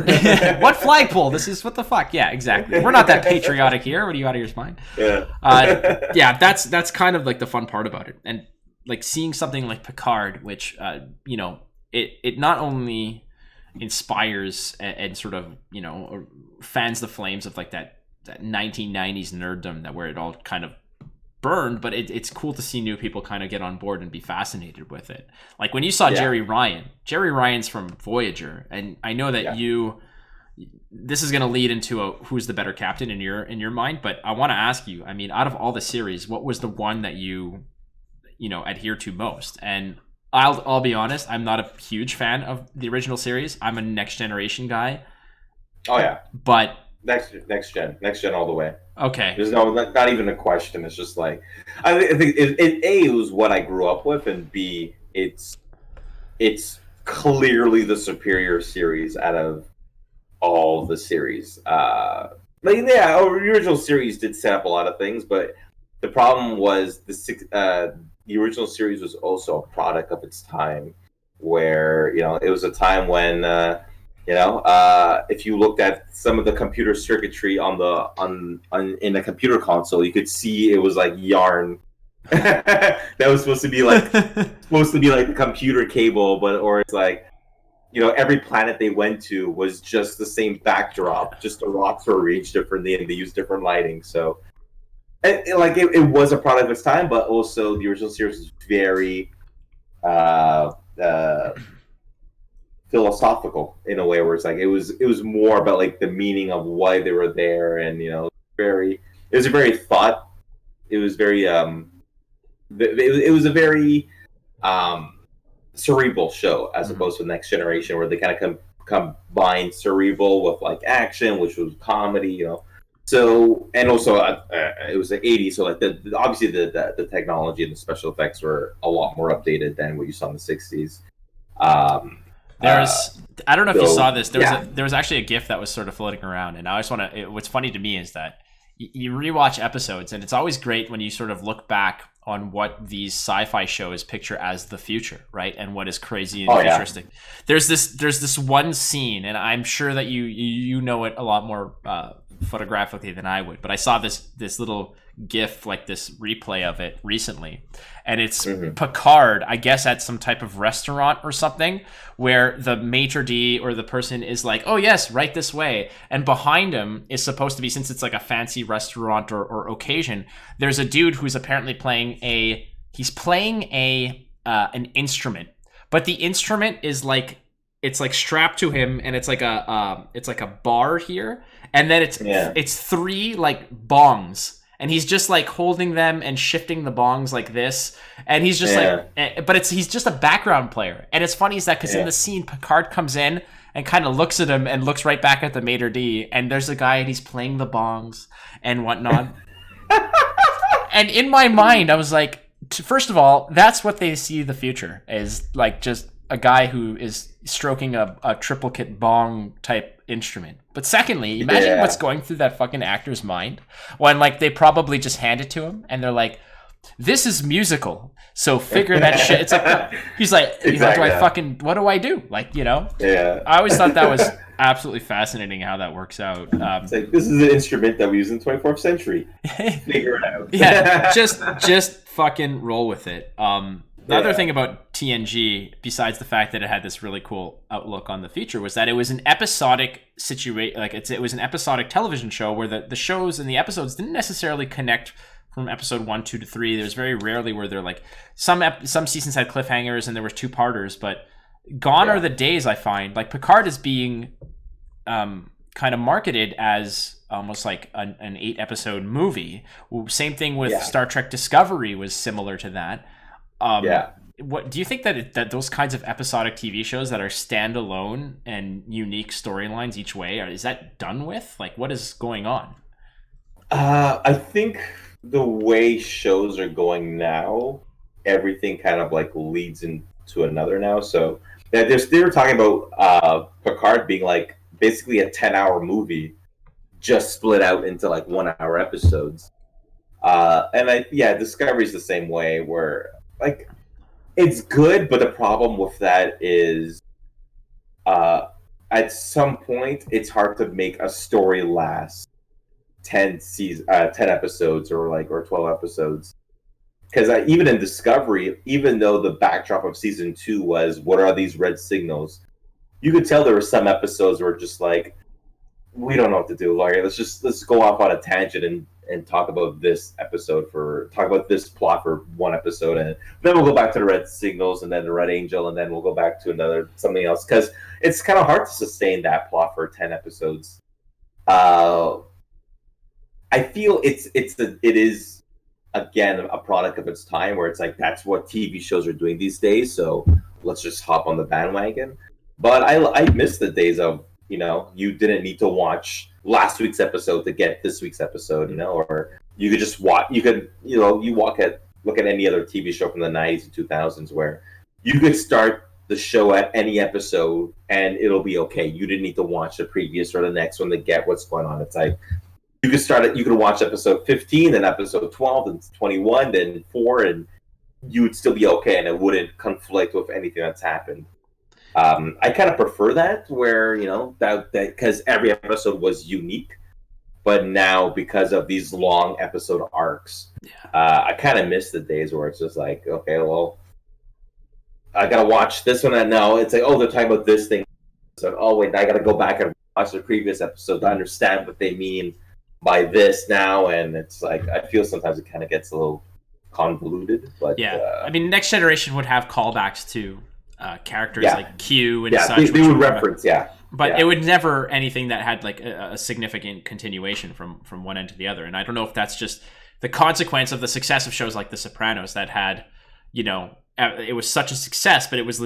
What flagpole? This is what the fuck? Yeah, exactly. We're not that patriotic here. What are you out of your mind? Yeah. That's kind of like the fun part about it, and like seeing something like Picard, which it not only inspires and sort of fans the flames of like that 1990s nerddom that where it all kind of burned, but it's cool to see new people kind of get on board and be fascinated with it. Like when you saw Jerry Ryan's from Voyager, and I know that this is going to lead into who's the better captain in your mind, but I want to ask you, I mean, out of all the series, what was the one that you adhere to most? And I'll be honest, I'm not a huge fan of the original series. I'm a Next Generation guy. Oh yeah, but next gen all the way. Okay, there's not even a question. It's just like I think it was what I grew up with, and B, it's clearly the superior series out of all the series. The original series did set up a lot of things, but the problem was the original series was also a product of its time, where it was a time when If you looked at some of the computer circuitry in a computer console, you could see it was like yarn. That was supposed to be like the computer cable, or it's like, every planet they went to was just the same backdrop, just the rocks were arranged differently and they used different lighting. So it was a product of its time, but also the original series was very philosophical in a way, where it's like it was more about like the meaning of why they were there, and it was a very cerebral show, as opposed to Next Generation, where they kind of combined cerebral with like action, which was comedy, So, and also it was the '80s, so like obviously the technology and the special effects were a lot more updated than what you saw in the '60s. I don't know if you saw this. There was actually a GIF that was sort of floating around, and I just want to. What's funny to me is that you rewatch episodes, and it's always great when you sort of look back on what these sci-fi shows picture as the future, right? And what is crazy and futuristic. Yeah. There's this one scene, and I'm sure that you know it a lot more photographically than I would, but I saw this little GIF, like this replay of it recently, and it's Picard, I guess, at some type of restaurant or something, where the maitre d' or the person is like, "Oh yes, right this way," and behind him is supposed to be, since it's like a fancy restaurant or occasion, there's a dude who's apparently playing an instrument, but the instrument is like, it's like strapped to him, and it's like a bar here, and then it's three like bongs, and he's just like holding them and shifting the bongs like this, and he's just but he's just a background player. And it's funny is that because in the scene, Picard comes in and kind of looks at him and looks right back at the maitre d', and there's a guy and he's playing the bongs and whatnot. And in my mind, I was like, first of all, that's what they see the future is, like just a guy who is stroking a triplicate bong type instrument. But secondly, imagine what's going through that fucking actor's mind when like they probably just hand it to him and they're like, "This is musical, so figure that shit." It's like he's like, what do I do? Like, I always thought that was absolutely fascinating how that works out. It's like, this is an instrument that we use in the 24th century. Figure it out. Yeah, just fucking roll with it. The other thing about TNG, besides the fact that it had this really cool outlook on the future, was that it was an episodic situation. Like it was an episodic television show where the shows and the episodes didn't necessarily connect from episode 1, 2 to 3. There's very rarely where they're like some seasons had cliffhangers and there were 2-parters, but gone are the days. I find like Picard is being kind of marketed as almost like an 8-episode movie. Same thing with Star Trek Discovery was similar to that. What do you think that those kinds of episodic TV shows that are standalone and unique storylines each way, is that done with? Like, what is going on? I think the way shows are going now, everything kind of like leads into another now. So they were talking about Picard being like basically a 10-hour movie, just split out into like 1-hour episodes. And Discovery's the same way, where like it's good, but the problem with that is at some point it's hard to make a story last 10 episodes or 12 episodes, because even in Discovery, even though the backdrop of season 2 was what are these red signals, you could tell there were some episodes where just like, we don't know what to do, like let's go off on a tangent and talk about this plot for one episode, and then we'll go back to the red signals and then the red angel, and then we'll go back to something else, because it's kind of hard to sustain that plot for 10 episodes. I feel it is again a product of its time, where it's like that's what TV shows are doing these days, so let's just hop on the bandwagon. But I miss the days of, you didn't need to watch last week's episode to get this week's episode, or you could just watch. You could, look at any other TV show from the 90s and 2000s, where you could start the show at any episode and it'll be okay. You didn't need to watch the previous or the next one to get what's going on. It's like you could watch episode 15, then episode 12, then 21, then 4, and you would still be okay, and it wouldn't conflict with anything that's happened. I kind of prefer that, where that because every episode was unique. But now, because of these long episode arcs, I kind of miss the days where it's just like, okay, well, I gotta watch this one, and now it's like, oh, they're talking about this thing. So, oh wait, I gotta go back and watch the previous episode to understand what they mean by this now. And it's like, I feel sometimes it kind of gets a little convoluted. But I mean, Next Generation would have callbacks to characters like Q and such. They would reference, but it would never anything that had like a significant continuation from one end to the other. And I don't know if that's just the consequence of the success of shows like The Sopranos that had, it was such a success, but it was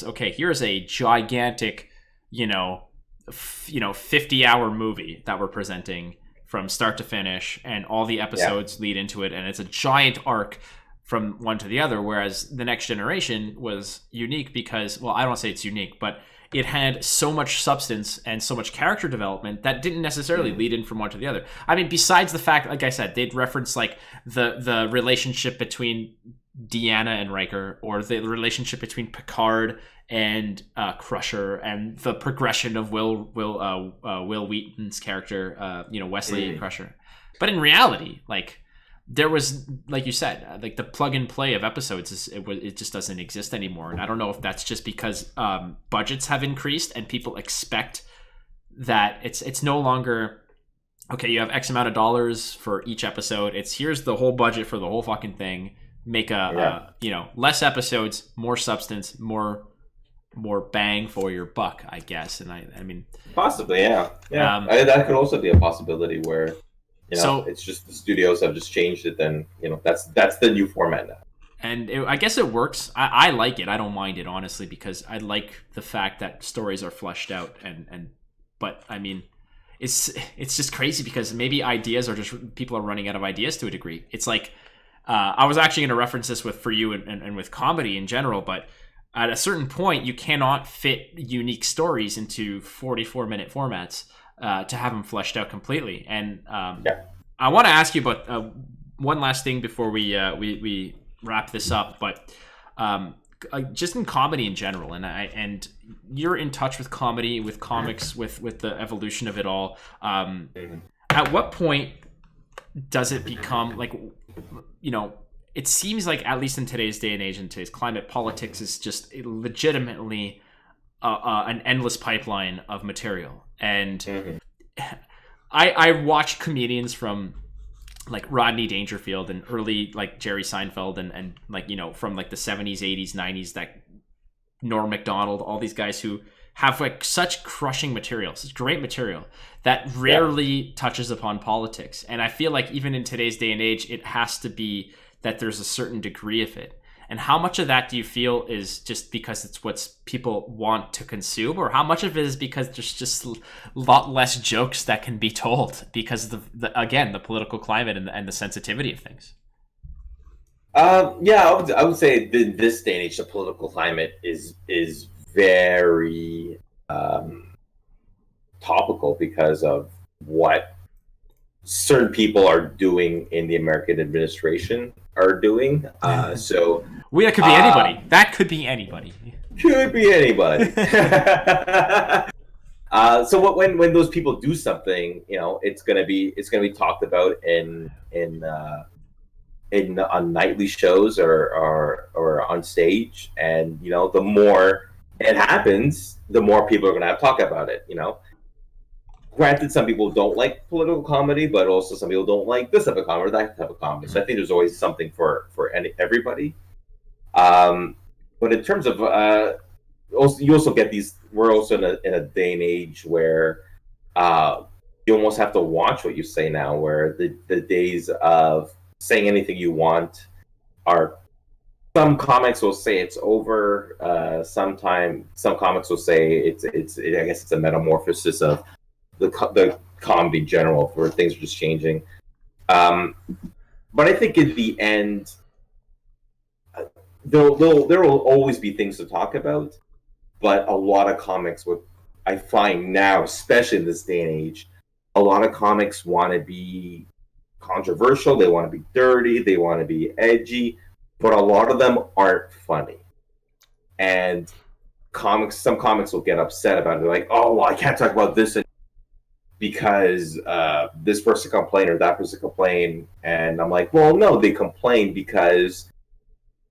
okay, here's a gigantic, 50-hour movie that we're presenting from start to finish, and all the episodes lead into it, and it's a giant arc from one to the other. Whereas The Next Generation was unique because, well, I don't want to say it's unique, but it had so much substance and so much character development that didn't necessarily lead in from one to the other. I mean, besides the fact, like I said, they'd reference like the relationship between Deanna and Riker, or the relationship between Picard and Crusher, and the progression of Will Wheaton's character, Wesley Crusher. But in reality, like, there was, like you said, like the plug and play of episodes it just doesn't exist anymore. And I don't know if that's just because budgets have increased and people expect that it's no longer, okay, you have X amount of dollars for each episode. It's here's the whole budget for the whole fucking thing. Make less episodes, more substance, more bang for your buck, I guess. And I mean, possibly, yeah. That could also be a possibility where, so it's just the studios have just changed it. Then that's the new format now. And I guess it works. I like it. I don't mind it, honestly, because I like the fact that stories are fleshed out. But I mean, it's just crazy because maybe ideas are just, people are running out of ideas to a degree. It's like, I was actually going to reference this for you and with comedy in general, but at a certain point, you cannot fit unique stories into 44-minute formats to have them fleshed out completely. And I want to ask you about one last thing before we wrap this up, but just in comedy in general, and you're in touch with comedy, with comics, with the evolution of it all. At what point does it become like, it seems like, at least in today's day and age, in today's climate, politics is just legitimately an endless pipeline of material. And I watch comedians from like Rodney Dangerfield and early like Jerry Seinfeld and like, from like the 70s, 80s, 90s, that Norm Macdonald, all these guys who have like such crushing material, such great material that rarely touches upon politics. And I feel like even in today's day and age, it has to be that there's a certain degree of it. And how much of that do you feel is just because it's what people want to consume, or how much of it is because there's just a lot less jokes that can be told because of the political climate and the sensitivity of things? I would say in this day and age, the political climate is very topical because of what certain people are doing in the American administration are doing. So that could be anybody. That could be anybody. Could be anybody. So when those people do something, it's gonna be talked about on nightly shows or on stage, and the more it happens, the more people are gonna have to talk about it. Granted, some people don't like political comedy, but also some people don't like this type of comedy or that type of comedy. So I think there's always something for everybody. But in terms of you also get these. We're also in a day and age where you almost have to watch what you say now. Where the days of saying anything you want are. Some comics will say it's over. Some comics will say it's. I guess it's a metamorphosis of the comedy in general, where things are just changing. But I think in the end, there will always be things to talk about. But a lot of comics, what I find now, especially in this day and age, a lot of comics want to be controversial. They want to be dirty. They want to be edgy. But a lot of them aren't funny. And some comics will get upset about it. They're like, oh, well, I can't talk about this because this person complained or that person complained. And I'm like, well, no, they complained because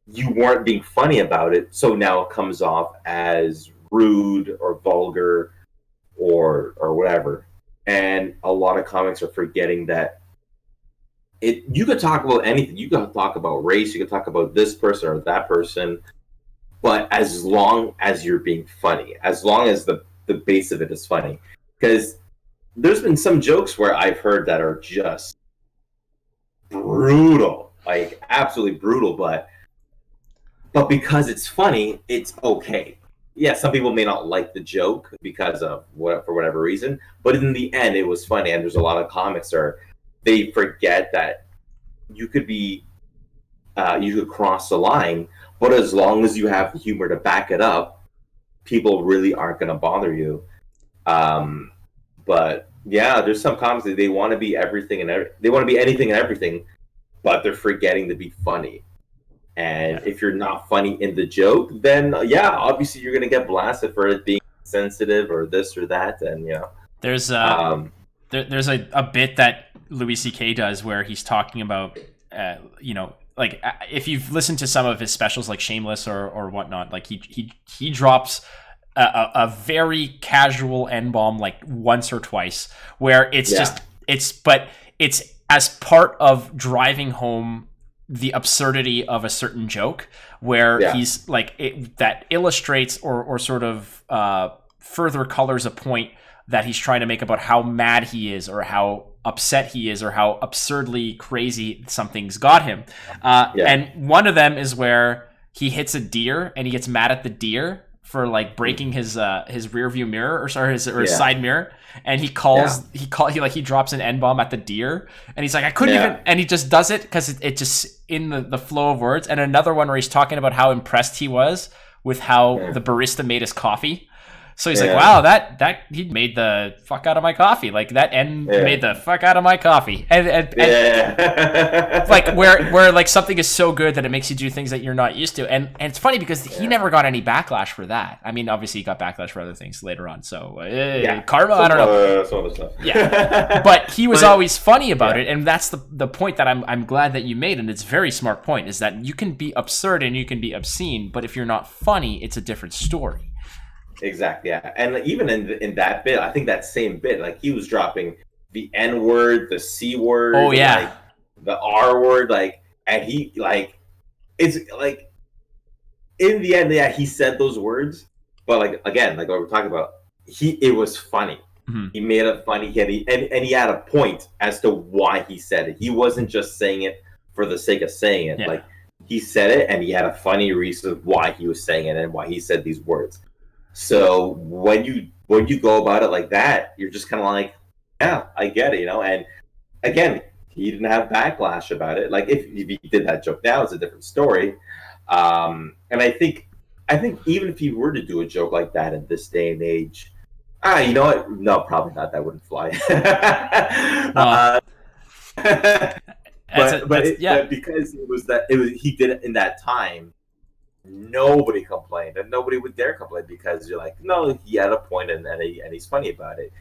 you weren't being funny about it. So now it comes off as rude or vulgar or whatever. And a lot of comics are forgetting that you could talk about anything. You could talk about race, you could talk about this person or that person, but as long as you're being funny, as long as the base of it is funny. Because there's been some jokes where I've heard that are just brutal, like absolutely brutal, but because it's funny, it's okay. Yeah, some people may not like the joke because of for whatever reason, but in the end, it was funny. And there's a lot of comics where they forget that you could cross the line, but as long as you have the humor to back it up, people really aren't going to bother you. But yeah, there's some comics that they want to be everything and they want to be anything and everything, but they're forgetting to be funny. And if you're not funny in the joke, then obviously you're going to get blasted for it being sensitive or this or that. And there's a bit that Louis C.K. does where he's talking about, like if you've listened to some of his specials like Shameless or whatnot, like he drops a very casual N-bomb like once or twice where it's as part of driving home the absurdity of a certain joke where he's like that illustrates or sort of further colors a point that he's trying to make about how mad he is or how upset he is or how absurdly crazy something's got him. And one of them is where he hits a deer and he gets mad at the deer for like breaking his rear view mirror or his side mirror, and he drops an N-bomb at the deer, and he's like, I couldn't even, and he just does it because it just in the flow of words. And another one where he's talking about how impressed he was with how the barista made his coffee. So he's like, wow, that he made the fuck out of my coffee. Like that made the fuck out of my coffee. And like where like something is so good that it makes you do things that you're not used to. And it's funny because he never got any backlash for that. I mean, obviously he got backlash for other things later on. So karma, I don't know. Some other stuff. Yeah. But he was always funny about it. And that's the point that I'm glad that you made. And it's a very smart point, is that you can be absurd and you can be obscene, but if you're not funny, it's a different story. Exactly, yeah. And even in that bit, I think that same bit, like he was dropping the N word, the C word, like, the R word, like, and he like it's like in the end, he said those words, but like again, like what we're talking about, it was funny. Mm-hmm. He made it funny. He had a point as to why he said it. He wasn't just saying it for the sake of saying it. Like he said it, and he had a funny reason why he was saying it and why he said these words. So when you go about it like that, you're just kind of like, yeah, I get it, And again, he didn't have backlash about it. Like if he did that joke now, it's a different story. And I think even if he were to do a joke like that in this day and age, you know what? No, probably not. That wouldn't fly. But because he did it in that time. Nobody complained, and nobody would dare complain because you're like, no, he had a point, and he's funny about it.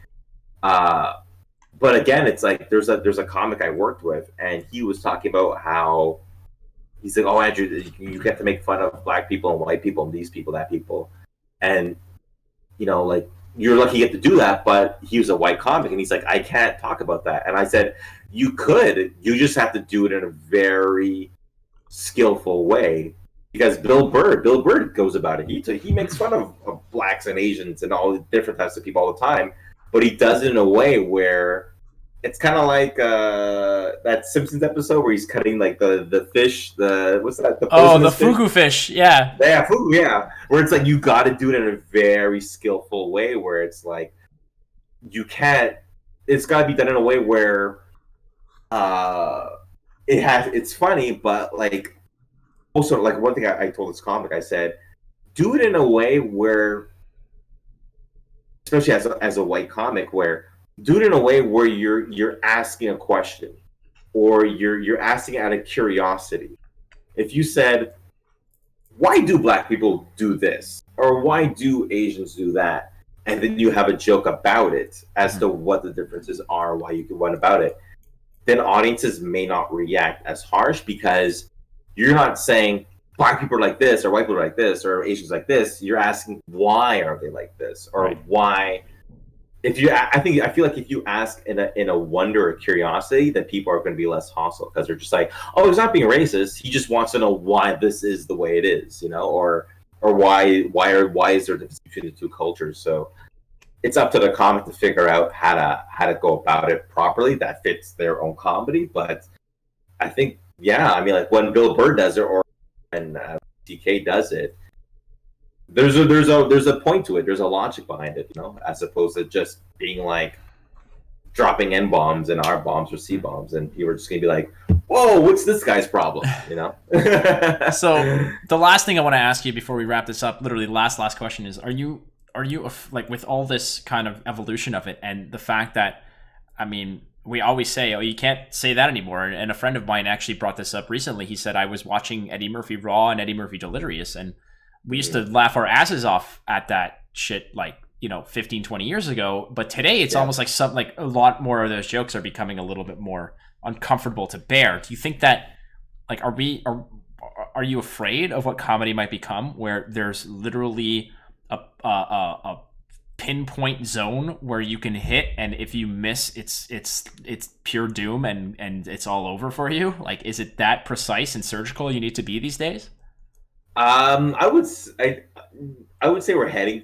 But again, it's like there's a comic I worked with, and he was talking about how he's like, oh, Andrew, you get to make fun of black people and white people and these people, that people, and like you're lucky you get to do that. But he was a white comic, and he's like, I can't talk about that. And I said, you could, you just have to do it in a very skillful way. Because Bill Burr goes about it. He makes fun of blacks and Asians and all the different types of people all the time, but he does it in a way where it's kind of like that Simpsons episode where he's cutting like the fish, what's that? The fugu fish, yeah. Yeah, fugu, yeah. Where it's like you got to do it in a very skillful way, where it's like you can't. It's got to be done in a way where it's funny, but like. Also, like one thing I told this comic, I said, do it in a way where, especially as a white comic, where do it in a way where you're asking a question, or you're asking out of curiosity. If you said, why do black people do this? Or why do Asians do that? And then you have a joke about it as to what the differences are, why you can win about it. Then audiences may not react as harsh because you're not saying black people are like this or white people are like this or Asians like this. You're asking why are they like this or why. I feel like if you ask in a wonder or curiosity, then people are going to be less hostile because they're just like, oh, he's not being racist. He just wants to know why this is the way it is, or why is there a difference between the two cultures? So it's up to the comic to figure out how to go about it properly that fits their own comedy. But I think, I mean, like when Bill Burr does it or when DK does it, there's a point to it. There's a logic behind it, as opposed to just being like dropping N bombs and R bombs or C bombs, and people are just gonna be like, "Whoa, what's this guy's problem?" So the last thing I want to ask you before we wrap this up, literally last question is: Are you like, with all this kind of evolution of it and the fact that, I mean, we always say, oh, you can't say that anymore. And a friend of mine actually brought this up recently. He said, I was watching Eddie Murphy Raw and Eddie Murphy Delirious, and we used to laugh our asses off at that shit, like, 15, 20 years ago. But today it's almost like something, like a lot more of those jokes are becoming a little bit more uncomfortable to bear. Do you think that, like, are you afraid of what comedy might become, where there's literally a pinpoint zone where you can hit, and if you miss, it's pure doom and it's all over for you? Like, is it that precise and surgical you need to be these days? I would say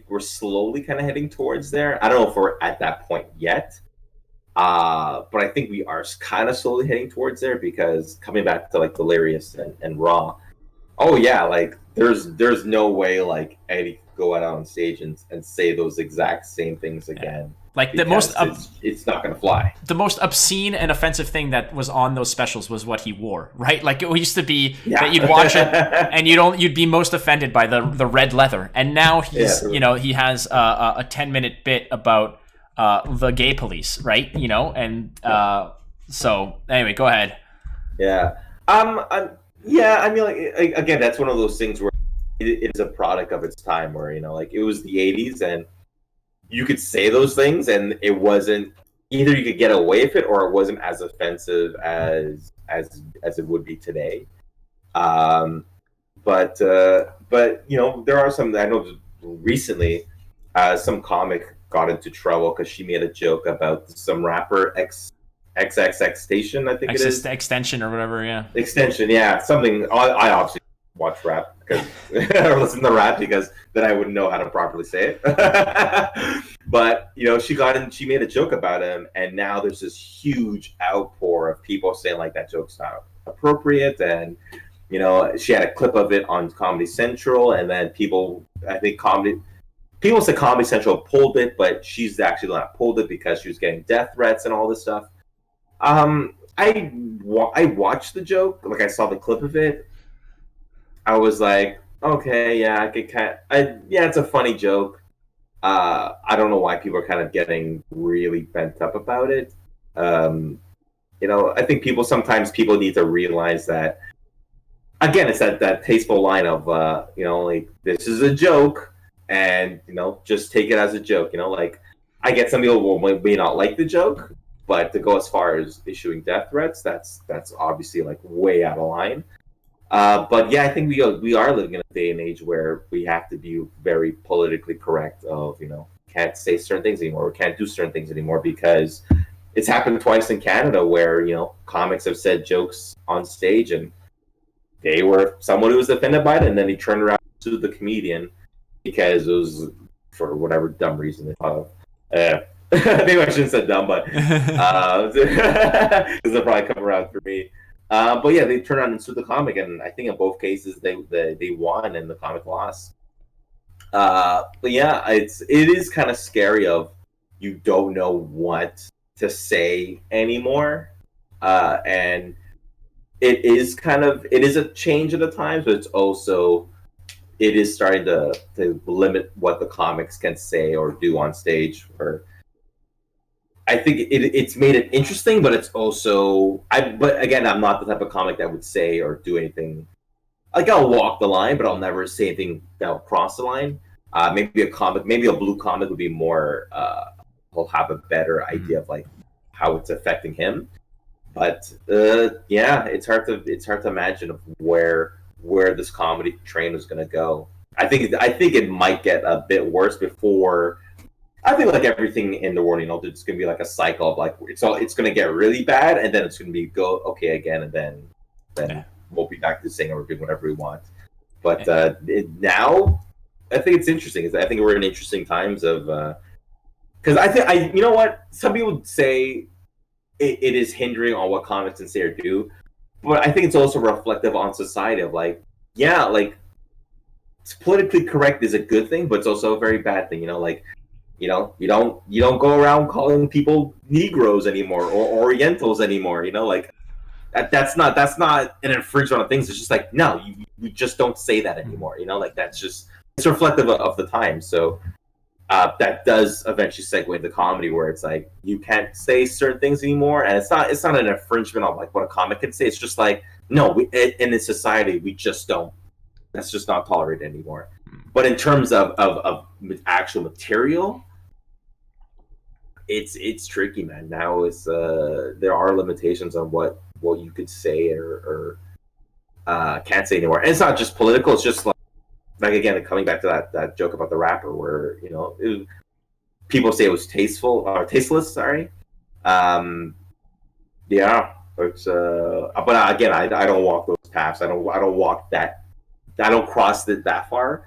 we're slowly kind of heading towards there. I don't know if we're at that point yet, but I think we are kind of slowly heading towards there, because coming back to like Delirious and Raw, oh yeah, like there's no way like Eddie could go out on stage and say those exact same things again. Like the most, it's not going to fly. The most obscene and offensive thing that was on those specials was what he wore, right? Like, it used to be that you'd watch it and you'd be most offended by the red leather. And now he's, he has a 10-minute bit about the gay police, right? So anyway, go ahead. Yeah. I mean, like, again, that's one of those things where it is a product of its time, where, like, it was the 80s and you could say those things and it wasn't, either you could get away with it or it wasn't as offensive as it would be today. But there are some, I know recently some comic got into trouble because she made a joke about some rapper XXX Station, I think it is. Extension or whatever, yeah. Extension, yeah. Something, I obviously watch rap because or listen to rap because then I wouldn't know how to properly say it. But she made a joke about him, and now there's this huge outpour of people saying like that joke's not appropriate, and she had a clip of it on Comedy Central, and then people said Comedy Central pulled it, but she's actually not pulled it because she was getting death threats and all this stuff. I watched the joke, like I saw the clip of it. I was like, okay, yeah, it's a funny joke. I don't know why people are kind of getting really bent up about it. I think sometimes people need to realize that, again, it's that tasteful line of, like, this is a joke, and, just take it as a joke. Like, I get some people may not like the joke, but to go as far as issuing death threats, that's obviously like way out of line. But yeah, I think we are living in a day and age where we have to be very politically correct of, can't say certain things anymore, or can't do certain things anymore, because it's happened twice in Canada where, comics have said jokes on stage and they were someone who was offended by it, and then he turned around to the comedian because it was for whatever dumb reason they thought of. Maybe I shouldn't have said dumb, but because they'll probably come around for me. But yeah, they turned around and sued the comic, and I think in both cases they won and the comic lost. But yeah, it is kind of scary of you don't know what to say anymore, and it is a change of the times, but it is starting to limit what the comics can say or do on stage. Or I think it's made it interesting, but it's also but again, I'm not the type of comic that would say or do anything like I'll walk the line, but I'll never say anything that'll cross the line. Maybe a comic, maybe a blue comic would be more. He'll have a better idea of like how it's affecting him. But yeah, it's hard to imagine of where this comedy train is going to go. I think it might get a bit worse before. I think like everything in the world, you know, it's going to be like a cycle of like it's going to get really bad, and then it's going to be go okay again, and then we'll be back to saying we're doing whatever we want. But now, I think it's interesting. I think we're in interesting times of because you know what, some people would say it is hindering on what comics can say or do, but I think it's also reflective on society of like, yeah, like it's politically correct is a good thing, but it's also a very bad thing. You know, like, you know, you don't go around calling people Negroes anymore or Orientals anymore. You know, like that's not an infringement on things. It's just like, no, you just don't say that anymore. You know, like that's just, it's reflective of the time. So that does eventually segue into comedy, where it's like you can't say certain things anymore, and it's not an infringement on like what a comic can say. It's just like, no, in this society we just don't. That's just not tolerated anymore. But in terms of actual material, it's tricky, man. Now it's there are limitations on what you could say or can't say anymore. And it's not just political. It's just like again, coming back to that joke about the rapper, where you know people say it was tasteful or tasteless. Sorry. Yeah, it's but again, I don't walk those paths. I don't walk that. I don't cross it that far,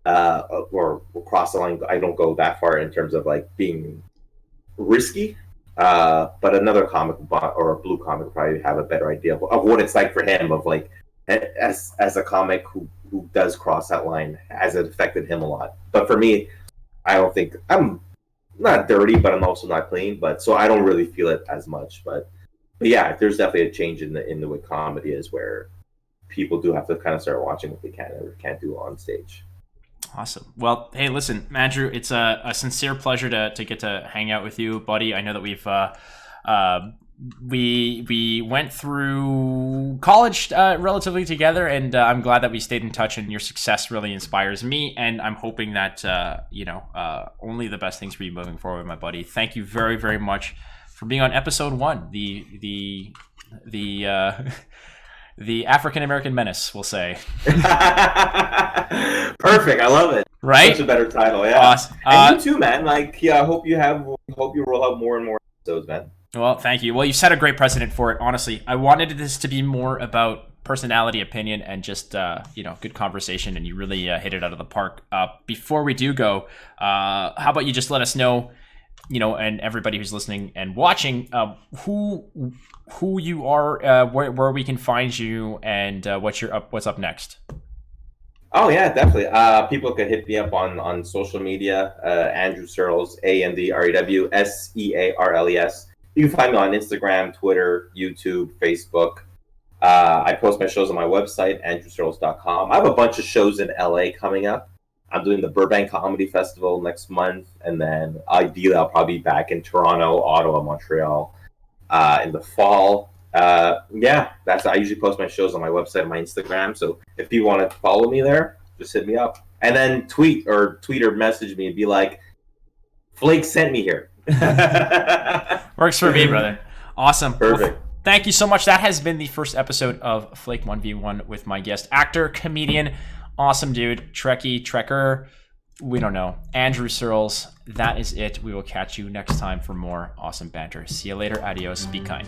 or cross the line. I don't go that far in terms of like being risky. But another comic or a blue comic would probably have a better idea of what it's like for him. Of like, as a comic who does cross that line, has it affected him a lot? But for me, I don't think I'm not dirty, but I'm also not clean. But so I don't really feel it as much. But yeah, there's definitely a change in the way comedy is, where people do have to kind of start watching what they can or can't do on stage. Awesome. Well, hey, listen, Andrew, it's a sincere pleasure to get to hang out with you, buddy. I know that we've we went through college relatively together, and I'm glad that we stayed in touch, and your success really inspires me, and I'm hoping that only the best things for you moving forward, my buddy. Thank you very, very much for being on episode 1, the African American Menace, we'll say. Perfect. I love it. Right? Such a better title, yeah. Awesome. And you too, man. Like, yeah, I hope you roll out more and more episodes, man. Well, thank you. Well, you've set a great precedent for it, honestly. I wanted this to be more about personality, opinion, and just, good conversation, and you really hit it out of the park. Before we do go, how about you just let us know, and everybody who's listening and watching, who you are, where we can find you, and what's up next. Oh yeah, definitely. People could hit me up on social media. Andrew Searles, AndrewSearles. You can find me on Instagram, Twitter, YouTube, Facebook. I post my shows on my website, andrewsearles.com. I have a bunch of shows in LA coming up. I'm doing the Burbank Comedy Festival next month, and then ideally I'll probably be back in Toronto, Ottawa, Montreal in the fall. I usually post my shows on my website and my Instagram. So if you want to follow me there, just hit me up. And then tweet or message me and be like, Flake sent me here. Works for me, brother. Awesome. Perfect. Well, thank you so much. That has been the first episode of Flake 1v1 with my guest, actor, comedian, awesome dude, trekker, we don't know, Andrew Searles. That is it. We will catch you next time for more awesome banter. See you later. Adios. Be kind.